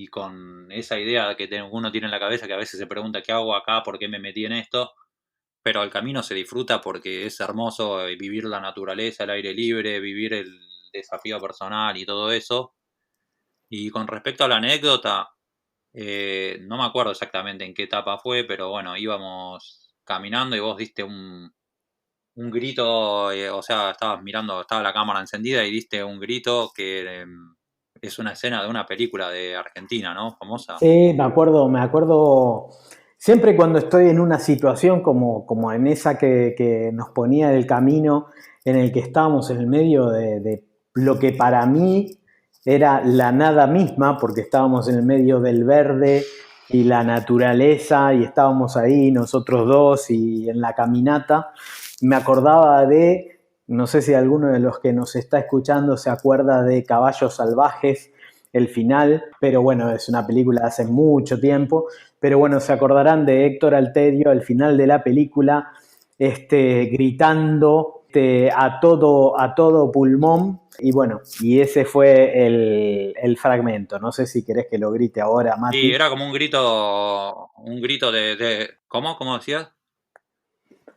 con esa idea que uno tiene en la cabeza que a veces se pregunta qué hago acá, por qué me metí en esto, pero el camino se disfruta porque es hermoso vivir la naturaleza, el aire libre, vivir el desafío personal y todo eso. Y con respecto a la anécdota, no me acuerdo exactamente en qué etapa fue, pero bueno, íbamos caminando y vos diste un grito, o sea, estabas mirando, estaba la cámara encendida y diste un grito que es una escena de una película de Argentina, ¿no? Famosa. Sí, me acuerdo, siempre cuando estoy en una situación como en esa que nos ponía el camino, en el que estábamos en el medio de lo que para mí era la nada misma, porque estábamos en el medio del verde y la naturaleza, y estábamos ahí nosotros dos y en la caminata. Me acordaba no sé si alguno de los que nos está escuchando se acuerda de Caballos Salvajes, el final, pero bueno, es una película de hace mucho tiempo, pero bueno, se acordarán de Héctor Alterio al final de la película, gritando a todo pulmón, y bueno, y ese fue el fragmento. No sé si querés que lo grite ahora, Sí, Mati. era como un grito ¿cómo? ¿Cómo decías?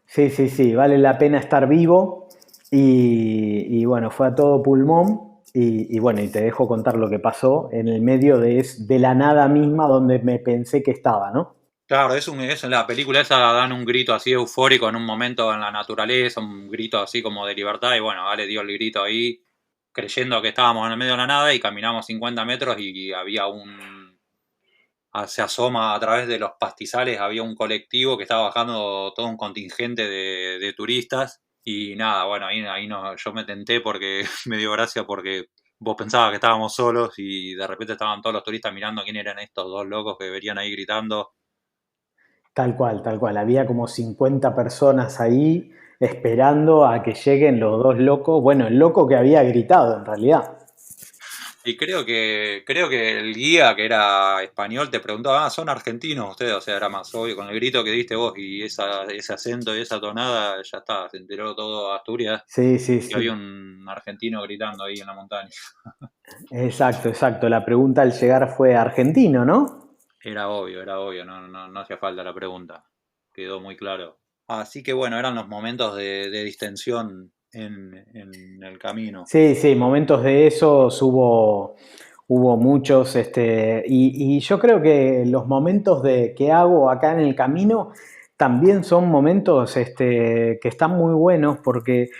Sí, sí, sí, vale la pena estar vivo, y bueno, fue a todo pulmón. Y bueno, y te dejo contar lo que pasó en el medio de la nada misma donde me pensé que estaba, ¿no? Claro, es en la película esa dan un grito así eufórico en un momento en la naturaleza, un grito así como de libertad y bueno, Ale dio el grito ahí creyendo que estábamos en el medio de la nada y caminamos 50 metros y había se asoma a través de los pastizales, había un colectivo que estaba bajando todo un contingente de turistas y nada, bueno, ahí no, yo me tenté porque me dio gracia porque vos pensabas que estábamos solos y de repente estaban todos los turistas mirando quién eran estos dos locos que venían ahí gritando. Tal cual, tal cual. Había como 50 personas ahí esperando a que lleguen los dos locos. Bueno, el loco que había gritado en realidad. Y creo que el guía, que era español, te preguntaba, ¿son argentinos ustedes? O sea, era más obvio, con el grito que diste vos y ese acento y esa tonada, ya está, se enteró todo Asturias Sí, sí, que había sí. un argentino gritando ahí en la montaña. Exacto, exacto. La pregunta al llegar fue argentino, ¿no? Era obvio, no hacía falta la pregunta. Quedó muy claro. Así que bueno, eran los momentos de distensión en el camino. Sí, sí, momentos de esos hubo muchos, y yo creo que los momentos de que hago acá en el camino también son momentos que están muy buenos porque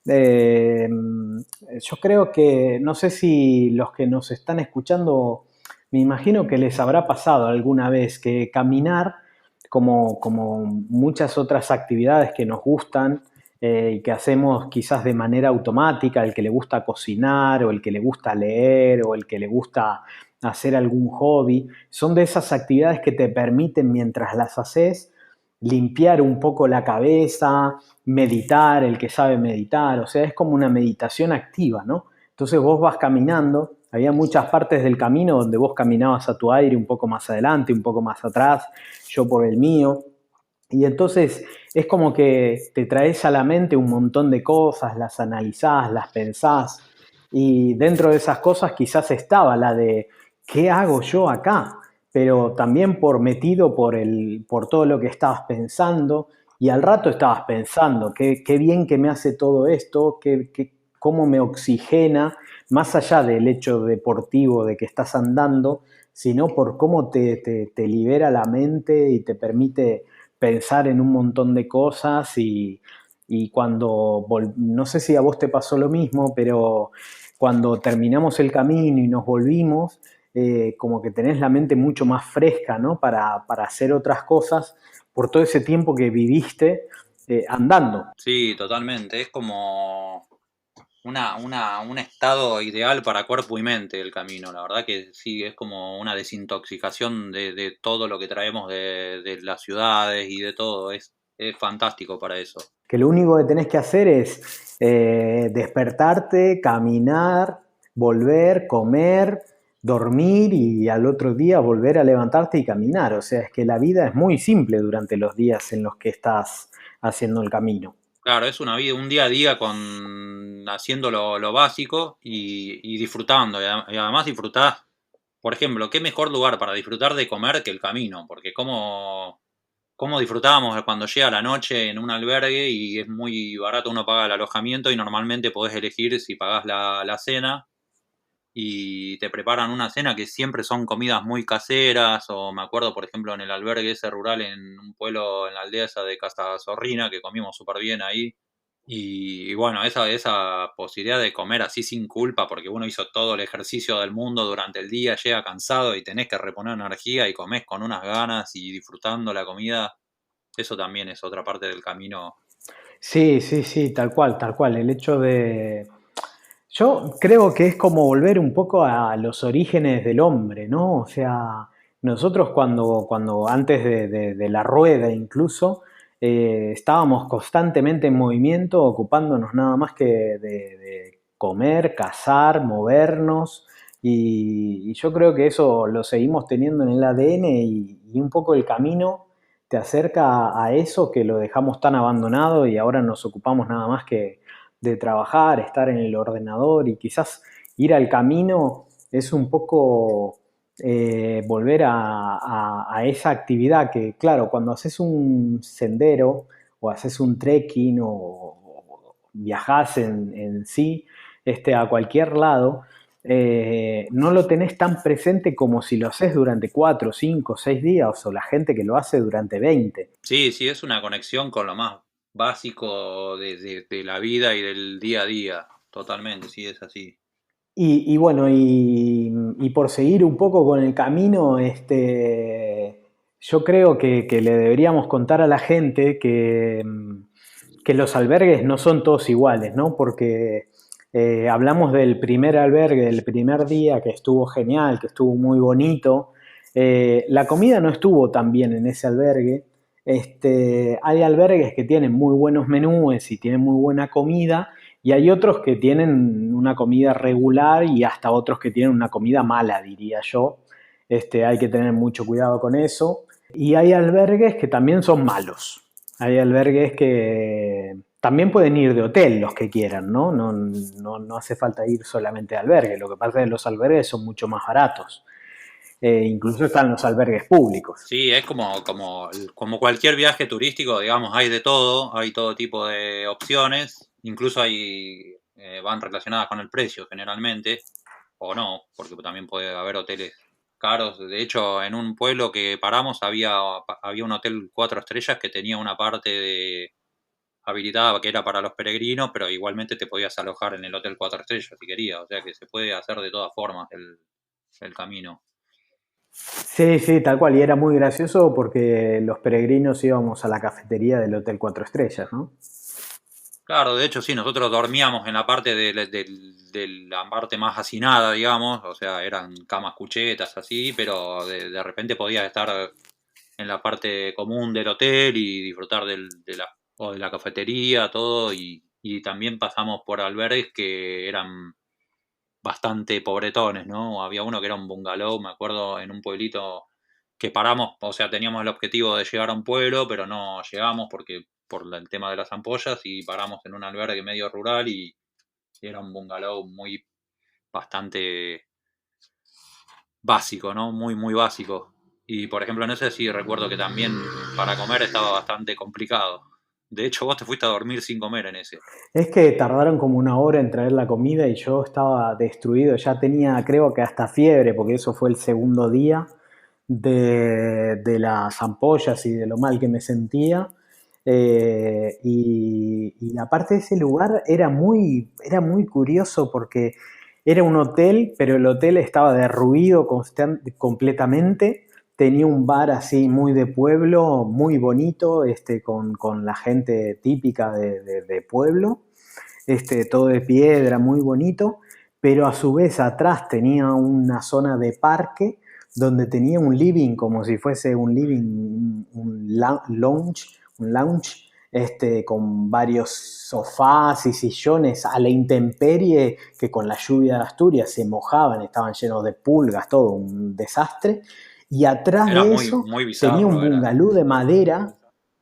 eh, yo creo que, no sé si los que nos están escuchando, me imagino que les habrá pasado alguna vez que caminar, como muchas otras actividades que nos gustan, y que hacemos quizás de manera automática, el que le gusta cocinar o el que le gusta leer o el que le gusta hacer algún hobby, son de esas actividades que te permiten mientras las haces limpiar un poco la cabeza, meditar, el que sabe meditar, o sea, es como una meditación activa, ¿no? Entonces vos vas caminando, había muchas partes del camino donde vos caminabas a tu aire un poco más adelante, un poco más atrás, yo por el mío, y entonces es como que te traes a la mente un montón de cosas, las analizás, las pensás, y dentro de esas cosas quizás estaba la de ¿qué hago yo acá? Pero también por metido por todo lo que estabas pensando, y al rato estabas pensando, qué bien que me hace todo esto, cómo me oxigena, más allá del hecho deportivo de que estás andando, sino por cómo te libera la mente y te permite pensar en un montón de cosas y cuando, no sé si a vos te pasó lo mismo, pero cuando terminamos el camino y nos volvimos, como que tenés la mente mucho más fresca, ¿no? Para hacer otras cosas por todo ese tiempo que viviste andando. Sí, totalmente. Es como un estado ideal para cuerpo y mente el camino. La verdad que sí, es como una desintoxicación de todo lo que traemos de las ciudades y de todo. Es fantástico para eso. Que lo único que tenés que hacer es despertarte, caminar, volver, comer, dormir y al otro día volver a levantarte y caminar. O sea, es que la vida es muy simple durante los días en los que estás haciendo el camino. Claro, es una vida, un día a día con haciendo lo básico y disfrutando. Y además disfrutás, por ejemplo, qué mejor lugar para disfrutar de comer que el camino, porque cómo disfrutábamos cuando llega la noche en un albergue y es muy barato, uno paga el alojamiento y normalmente podés elegir si pagás la cena y te preparan una cena que siempre son comidas muy caseras, o me acuerdo, por ejemplo, en el albergue ese rural en un pueblo, en la aldea esa de Castazorrina, que comimos súper bien ahí. Y bueno, esa posibilidad de comer así sin culpa, porque uno hizo todo el ejercicio del mundo durante el día, llega cansado y tenés que reponer energía y comés con unas ganas y disfrutando la comida, eso también es otra parte del camino. Sí, sí, sí, tal cual, tal cual. El hecho de... Yo creo que es como volver un poco a los orígenes del hombre, ¿no? O sea, nosotros cuando antes de la rueda incluso, estábamos constantemente en movimiento, ocupándonos nada más que de comer, cazar, movernos, y yo creo que eso lo seguimos teniendo en el ADN y un poco el camino te acerca a eso que lo dejamos tan abandonado y ahora nos ocupamos nada más que de trabajar, estar en el ordenador y quizás ir al camino es un poco volver a esa actividad que, claro, cuando haces un sendero o haces un trekking o viajás en sí a cualquier lado, no lo tenés tan presente como si lo haces durante 4, 5, 6 días o la gente que lo hace durante 20. Sí, sí, es una conexión con lo más básico de la vida y del día a día, totalmente, sí, es así. Y bueno, y por seguir un poco con el camino, yo creo que le deberíamos contar a la gente que los albergues no son todos iguales, ¿no? Porque hablamos del primer albergue, del primer día, que estuvo genial, que estuvo muy bonito. La comida no estuvo tan bien en ese albergue. Hay albergues que tienen muy buenos menús y tienen muy buena comida, y hay otros que tienen una comida regular y hasta otros que tienen una comida mala, diría yo. Hay que tener mucho cuidado con eso. Y hay albergues que también son malos. Hay albergues que también pueden ir de hotel los que quieran, ¿no? No hace falta ir solamente de albergue. Lo que pasa es que los albergues son mucho más baratos. Incluso están los albergues públicos. Sí, es como cualquier viaje turístico, digamos, hay todo tipo de opciones, incluso van relacionadas con el precio generalmente, o no, porque también puede haber hoteles caros. De hecho, en un pueblo que paramos había un hotel 4 estrellas que tenía una parte habilitada que era para los peregrinos, pero igualmente te podías alojar en el hotel 4 estrellas si querías, o sea que se puede hacer de todas formas el camino. Sí, sí, tal cual. Y era muy gracioso porque los peregrinos íbamos a la cafetería del Hotel Cuatro Estrellas, ¿no? Claro, de hecho sí, nosotros dormíamos en la parte de la parte más hacinada, digamos, o sea, eran camas cuchetas así, pero de repente podías estar en la parte común del hotel y disfrutar o de la cafetería, todo, y también pasamos por albergues que eran bastante pobretones, ¿no? Había uno que era un bungalow, me acuerdo, en un pueblito que paramos, o sea, teníamos el objetivo de llegar a un pueblo, pero no llegamos porque por el tema de las ampollas y paramos en un albergue medio rural y era un bungalow bastante básico, ¿no? Muy, muy básico. Y por ejemplo, no sé si recuerdo que también para comer estaba bastante complicado. De hecho, vos te fuiste a dormir sin comer en ese. Es que tardaron como una hora en traer la comida y yo estaba destruido. Ya tenía, creo que hasta fiebre, porque eso fue el segundo día de las ampollas y de lo mal que me sentía. Y aparte de ese lugar era muy curioso porque era un hotel, pero el hotel estaba derruido completamente. Tenía un bar así muy de pueblo, muy bonito, con la gente típica de pueblo, todo de piedra, muy bonito, pero a su vez atrás tenía una zona de parque donde tenía un living, como si fuese un living, un lounge, con varios sofás y sillones a la intemperie que con la lluvia de Asturias se mojaban, estaban llenos de pulgas, todo un desastre. Y atrás Era de muy, eso muy tenía un bizarro, era. bungalú de madera,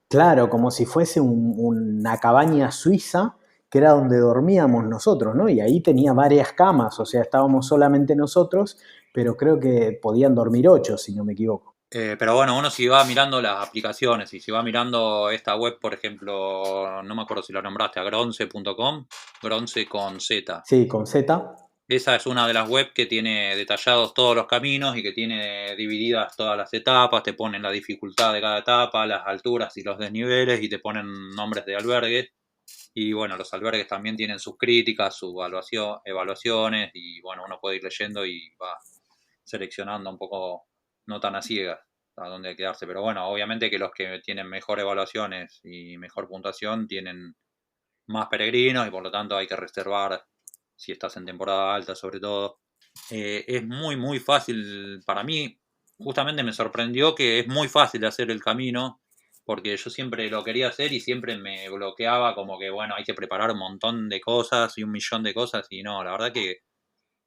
claro, como si fuese una cabaña suiza, que era donde dormíamos nosotros, ¿no? Y ahí tenía varias camas, o sea, estábamos solamente nosotros, pero creo que podían dormir 8, si no me equivoco. Pero bueno, uno si va mirando las aplicaciones y si va mirando esta web, por ejemplo, no me acuerdo si la nombraste, a gronce.com, Gronce con Z. Sí, con Z. Esa es una de las webs que tiene detallados todos los caminos y que tiene divididas todas las etapas, te ponen la dificultad de cada etapa, las alturas y los desniveles y te ponen nombres de albergues. Y bueno, los albergues también tienen sus críticas, sus evaluaciones y bueno, uno puede ir leyendo y va seleccionando un poco, no tan a ciegas, a dónde quedarse. Pero bueno, obviamente que los que tienen mejor evaluaciones y mejor puntuación tienen más peregrinos y por lo tanto hay que reservar si estás en temporada alta sobre todo. Es muy muy fácil para mí, justamente me sorprendió que es muy fácil hacer el camino porque yo siempre lo quería hacer y siempre me bloqueaba como que bueno, hay que preparar un montón de cosas y un millón de cosas y no, la verdad que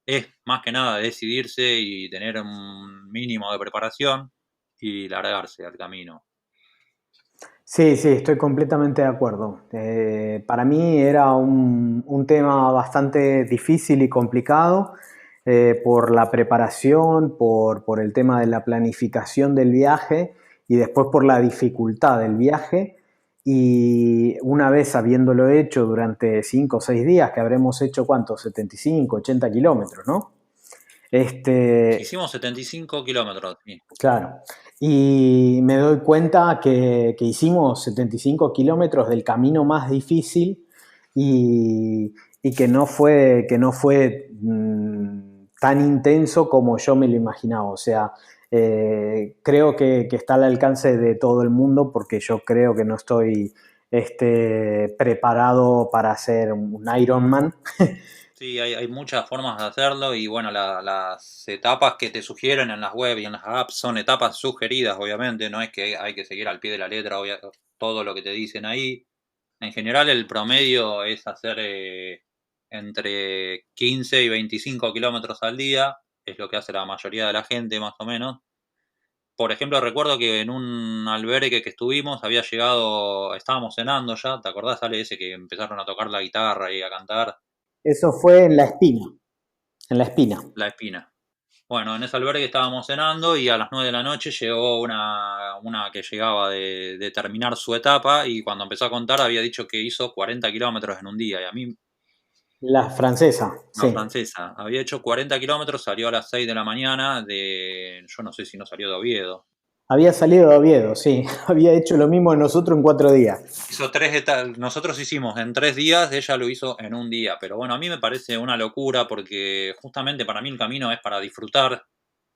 es más que nada decidirse y tener un mínimo de preparación y largarse al camino. Sí, sí, estoy completamente de acuerdo. Para mí era un tema bastante difícil y complicado por la preparación, por el tema de la planificación del viaje y después por la dificultad del viaje. Y una vez habiéndolo hecho durante 5 o 6 días, que habremos hecho, ¿cuántos? 75, 80 kilómetros, ¿no? Este, Hicimos 75 kilómetros, sí. Claro. Y me doy cuenta que hicimos 75 kilómetros del camino más difícil y que no fue tan intenso como yo me lo imaginaba. O sea, creo que está al alcance de todo el mundo porque yo creo que no estoy preparado para hacer un Ironman. Sí, hay muchas formas de hacerlo y bueno, las etapas que te sugieren en las web y en las apps son etapas sugeridas, obviamente, no es que hay que seguir al pie de la letra todo lo que te dicen ahí. En general el promedio es hacer entre 15 y 25 kilómetros al día, es lo que hace la mayoría de la gente más o menos. Por ejemplo, recuerdo que en un albergue que estuvimos había llegado, estábamos cenando ya, ¿te acordás, Ale, ese que empezaron a tocar la guitarra y a cantar? Eso fue en La Espina, en La Espina. La Espina. Bueno, en ese albergue estábamos cenando y a las 9 de la noche llegó una que llegaba de terminar su etapa y cuando empezó a contar había dicho que hizo 40 kilómetros en un día y a mí, La francesa, una sí. francesa, había hecho 40 kilómetros, salió a las 6 de la mañana yo no sé si no salió de Oviedo. Había salido de Oviedo, sí. Había hecho lo mismo nosotros en 4 días. Hizo nosotros hicimos en 3 días, ella lo hizo en un día, pero bueno, a mí me parece una locura porque justamente para mí el camino es para disfrutar,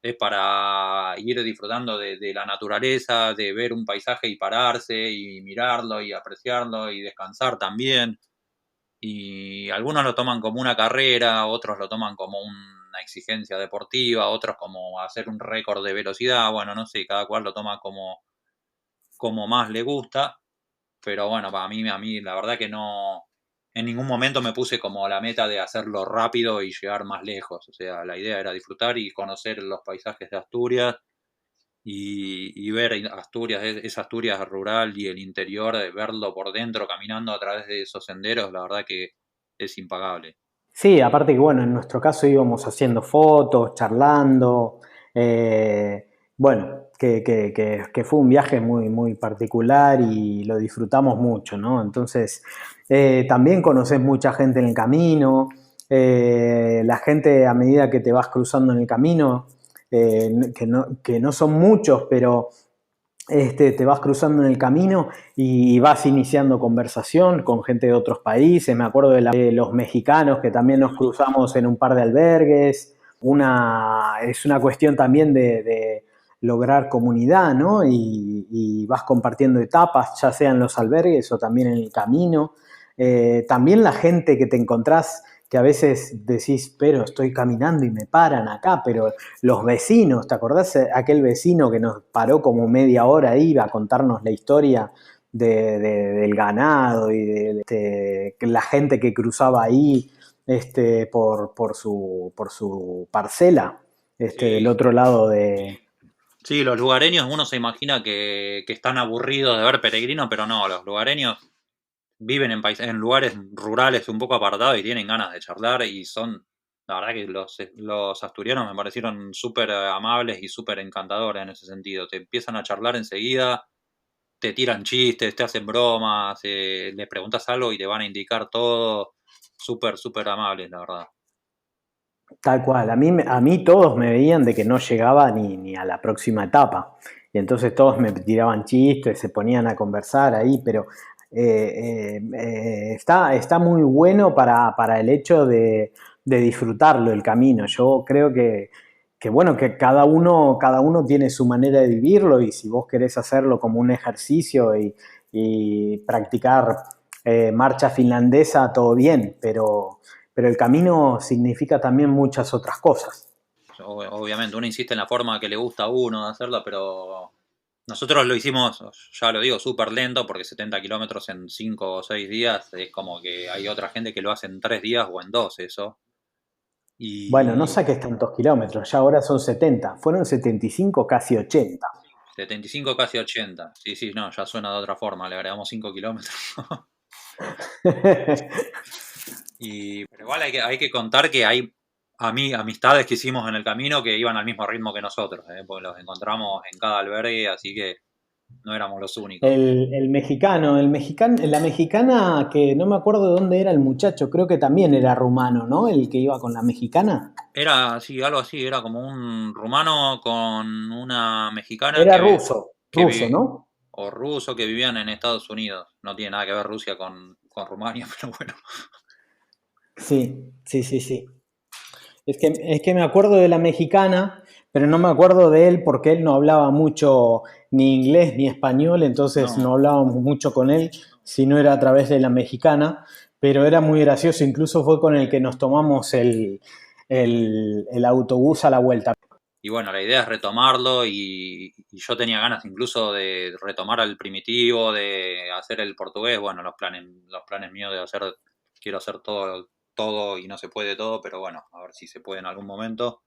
es para ir disfrutando de la naturaleza, de ver un paisaje y pararse y mirarlo y apreciarlo y descansar también. Y algunos lo toman como una carrera, otros lo toman como una exigencia deportiva, otros como hacer un récord de velocidad, bueno, no sé, cada cual lo toma como más le gusta. Pero bueno, para mí, a mí la verdad que no, en ningún momento me puse como la meta de hacerlo rápido y llegar más lejos. O sea, la idea era disfrutar y conocer los paisajes de Asturias y ver Asturias, esa Asturias rural y el interior, verlo por dentro, caminando a través de esos senderos, la verdad que es impagable. Sí, aparte que bueno, en nuestro caso íbamos haciendo fotos, charlando, bueno, que fue un viaje muy, muy particular y lo disfrutamos mucho, ¿no? Entonces, también conoces mucha gente en el camino, la gente a medida que te vas cruzando en el camino, que no son muchos, pero te vas cruzando en el camino y vas iniciando conversación con gente de otros países. Me acuerdo de los mexicanos que también nos cruzamos en un par de albergues. Es una cuestión también de lograr comunidad, ¿no? Y vas compartiendo etapas, ya sea en los albergues o también en el camino. También la gente que te encontrás, que a veces decís, pero estoy caminando y me paran acá, pero los vecinos, ¿te acordás aquel vecino que nos paró como media hora ahí a contarnos la historia del ganado y de la gente que cruzaba ahí por su parcela, del Sí, otro lado de... sí, los lugareños uno se imagina que están aburridos de ver peregrinos, pero no, los lugareños viven en lugares rurales un poco apartados y tienen ganas de charlar y son, la verdad que los asturianos me parecieron súper amables y súper encantadores en ese sentido. Te empiezan a charlar enseguida, te tiran chistes, te hacen bromas, les preguntas algo y te van a indicar todo. Súper, súper amables, la verdad. Tal cual, a mí todos me veían de que no llegaba ni a la próxima etapa. Y entonces todos me tiraban chistes, se ponían a conversar ahí, pero está muy bueno para el hecho de disfrutarlo, el camino. Yo creo bueno, que cada uno tiene su manera de vivirlo y si vos querés hacerlo como un ejercicio y practicar marcha finlandesa, todo bien, pero el camino significa también muchas otras cosas. Obviamente, uno insiste en la forma que le gusta a uno de hacerlo, pero nosotros lo hicimos, ya lo digo, súper lento, porque 70 kilómetros en 5 o 6 días es como que hay otra gente que lo hace en 3 días o en 2 eso. Bueno, no Y saques tantos kilómetros, ya ahora son 70, fueron 75, casi 80. 75 casi 80. Sí, sí, no, ya suena de otra forma, le agregamos 5 kilómetros. Pero igual hay que contar que hay amistades que hicimos en el camino que iban al mismo ritmo que nosotros, porque los encontramos en cada albergue, así que no éramos los únicos. La mexicana que no me acuerdo de dónde era el muchacho, creo que también era rumano, ¿no? El que iba con la mexicana. Era así, algo así, era como un rumano con una mexicana Era ruso, que ruso, vi- ¿no? o ruso que vivían en Estados Unidos. No tiene nada que ver Rusia con Rumania, pero bueno. Sí, sí, sí, sí. Es que me acuerdo de la mexicana, pero no me acuerdo de él porque él no hablaba mucho ni inglés ni español, entonces no No, hablábamos mucho con él, si no era a través de la mexicana, pero era muy gracioso, incluso fue con el que nos tomamos el autobús a la vuelta. y bueno, la idea es retomarlo y yo tenía ganas incluso de retomar al primitivo, de hacer el portugués. Bueno, los planes míos quiero hacer todo y no se puede todo, pero bueno, a ver si se puede en algún momento.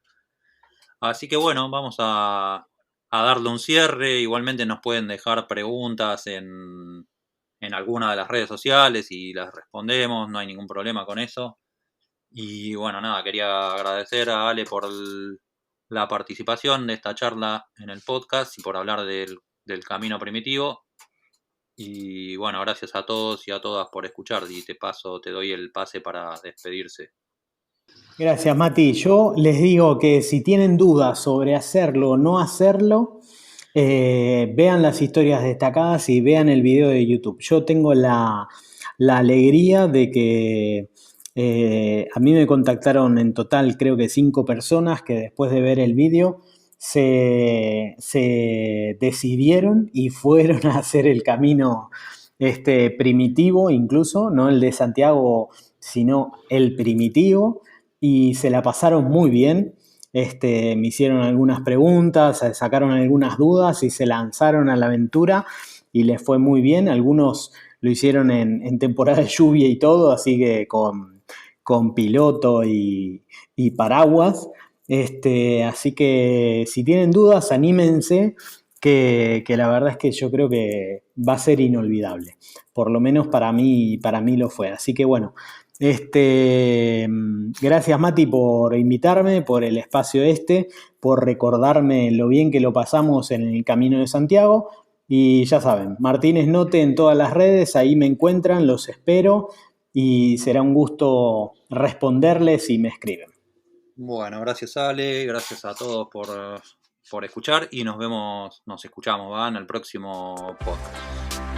Así que bueno, vamos a darle un cierre. Igualmente nos pueden dejar preguntas en alguna de las redes sociales y las respondemos, no hay ningún problema con eso. Y bueno, nada, quería agradecer a Ale por la participación de esta charla en el podcast y por hablar del camino primitivo. Y bueno, gracias a todos y a todas por escuchar. Y te doy el pase para despedirse. Gracias, Mati. Yo les digo que si tienen dudas sobre hacerlo o no hacerlo, vean las historias destacadas y vean el video de YouTube. Yo tengo la alegría de que a mí me contactaron en total creo que 5 personas que después de ver el video se decidieron y fueron a hacer el camino primitivo, incluso, no el de Santiago, sino el primitivo, y se la pasaron muy bien. Me hicieron algunas preguntas, sacaron algunas dudas y se lanzaron a la aventura y les fue muy bien. Algunos lo hicieron en temporada de lluvia y todo, así que con piloto y paraguas. Así que si tienen dudas, anímense, que la verdad es que yo creo que va a ser inolvidable. Por lo menos para mí lo fue. Así que bueno, gracias Mati por invitarme, por el espacio por recordarme lo bien que lo pasamos en el Camino de Santiago. Y ya saben, Martínez Note en todas las redes, ahí me encuentran, los espero y será un gusto responderles si me escriben. Bueno, gracias Ale, gracias a todos por escuchar y nos escuchamos, ¿va? En el próximo podcast.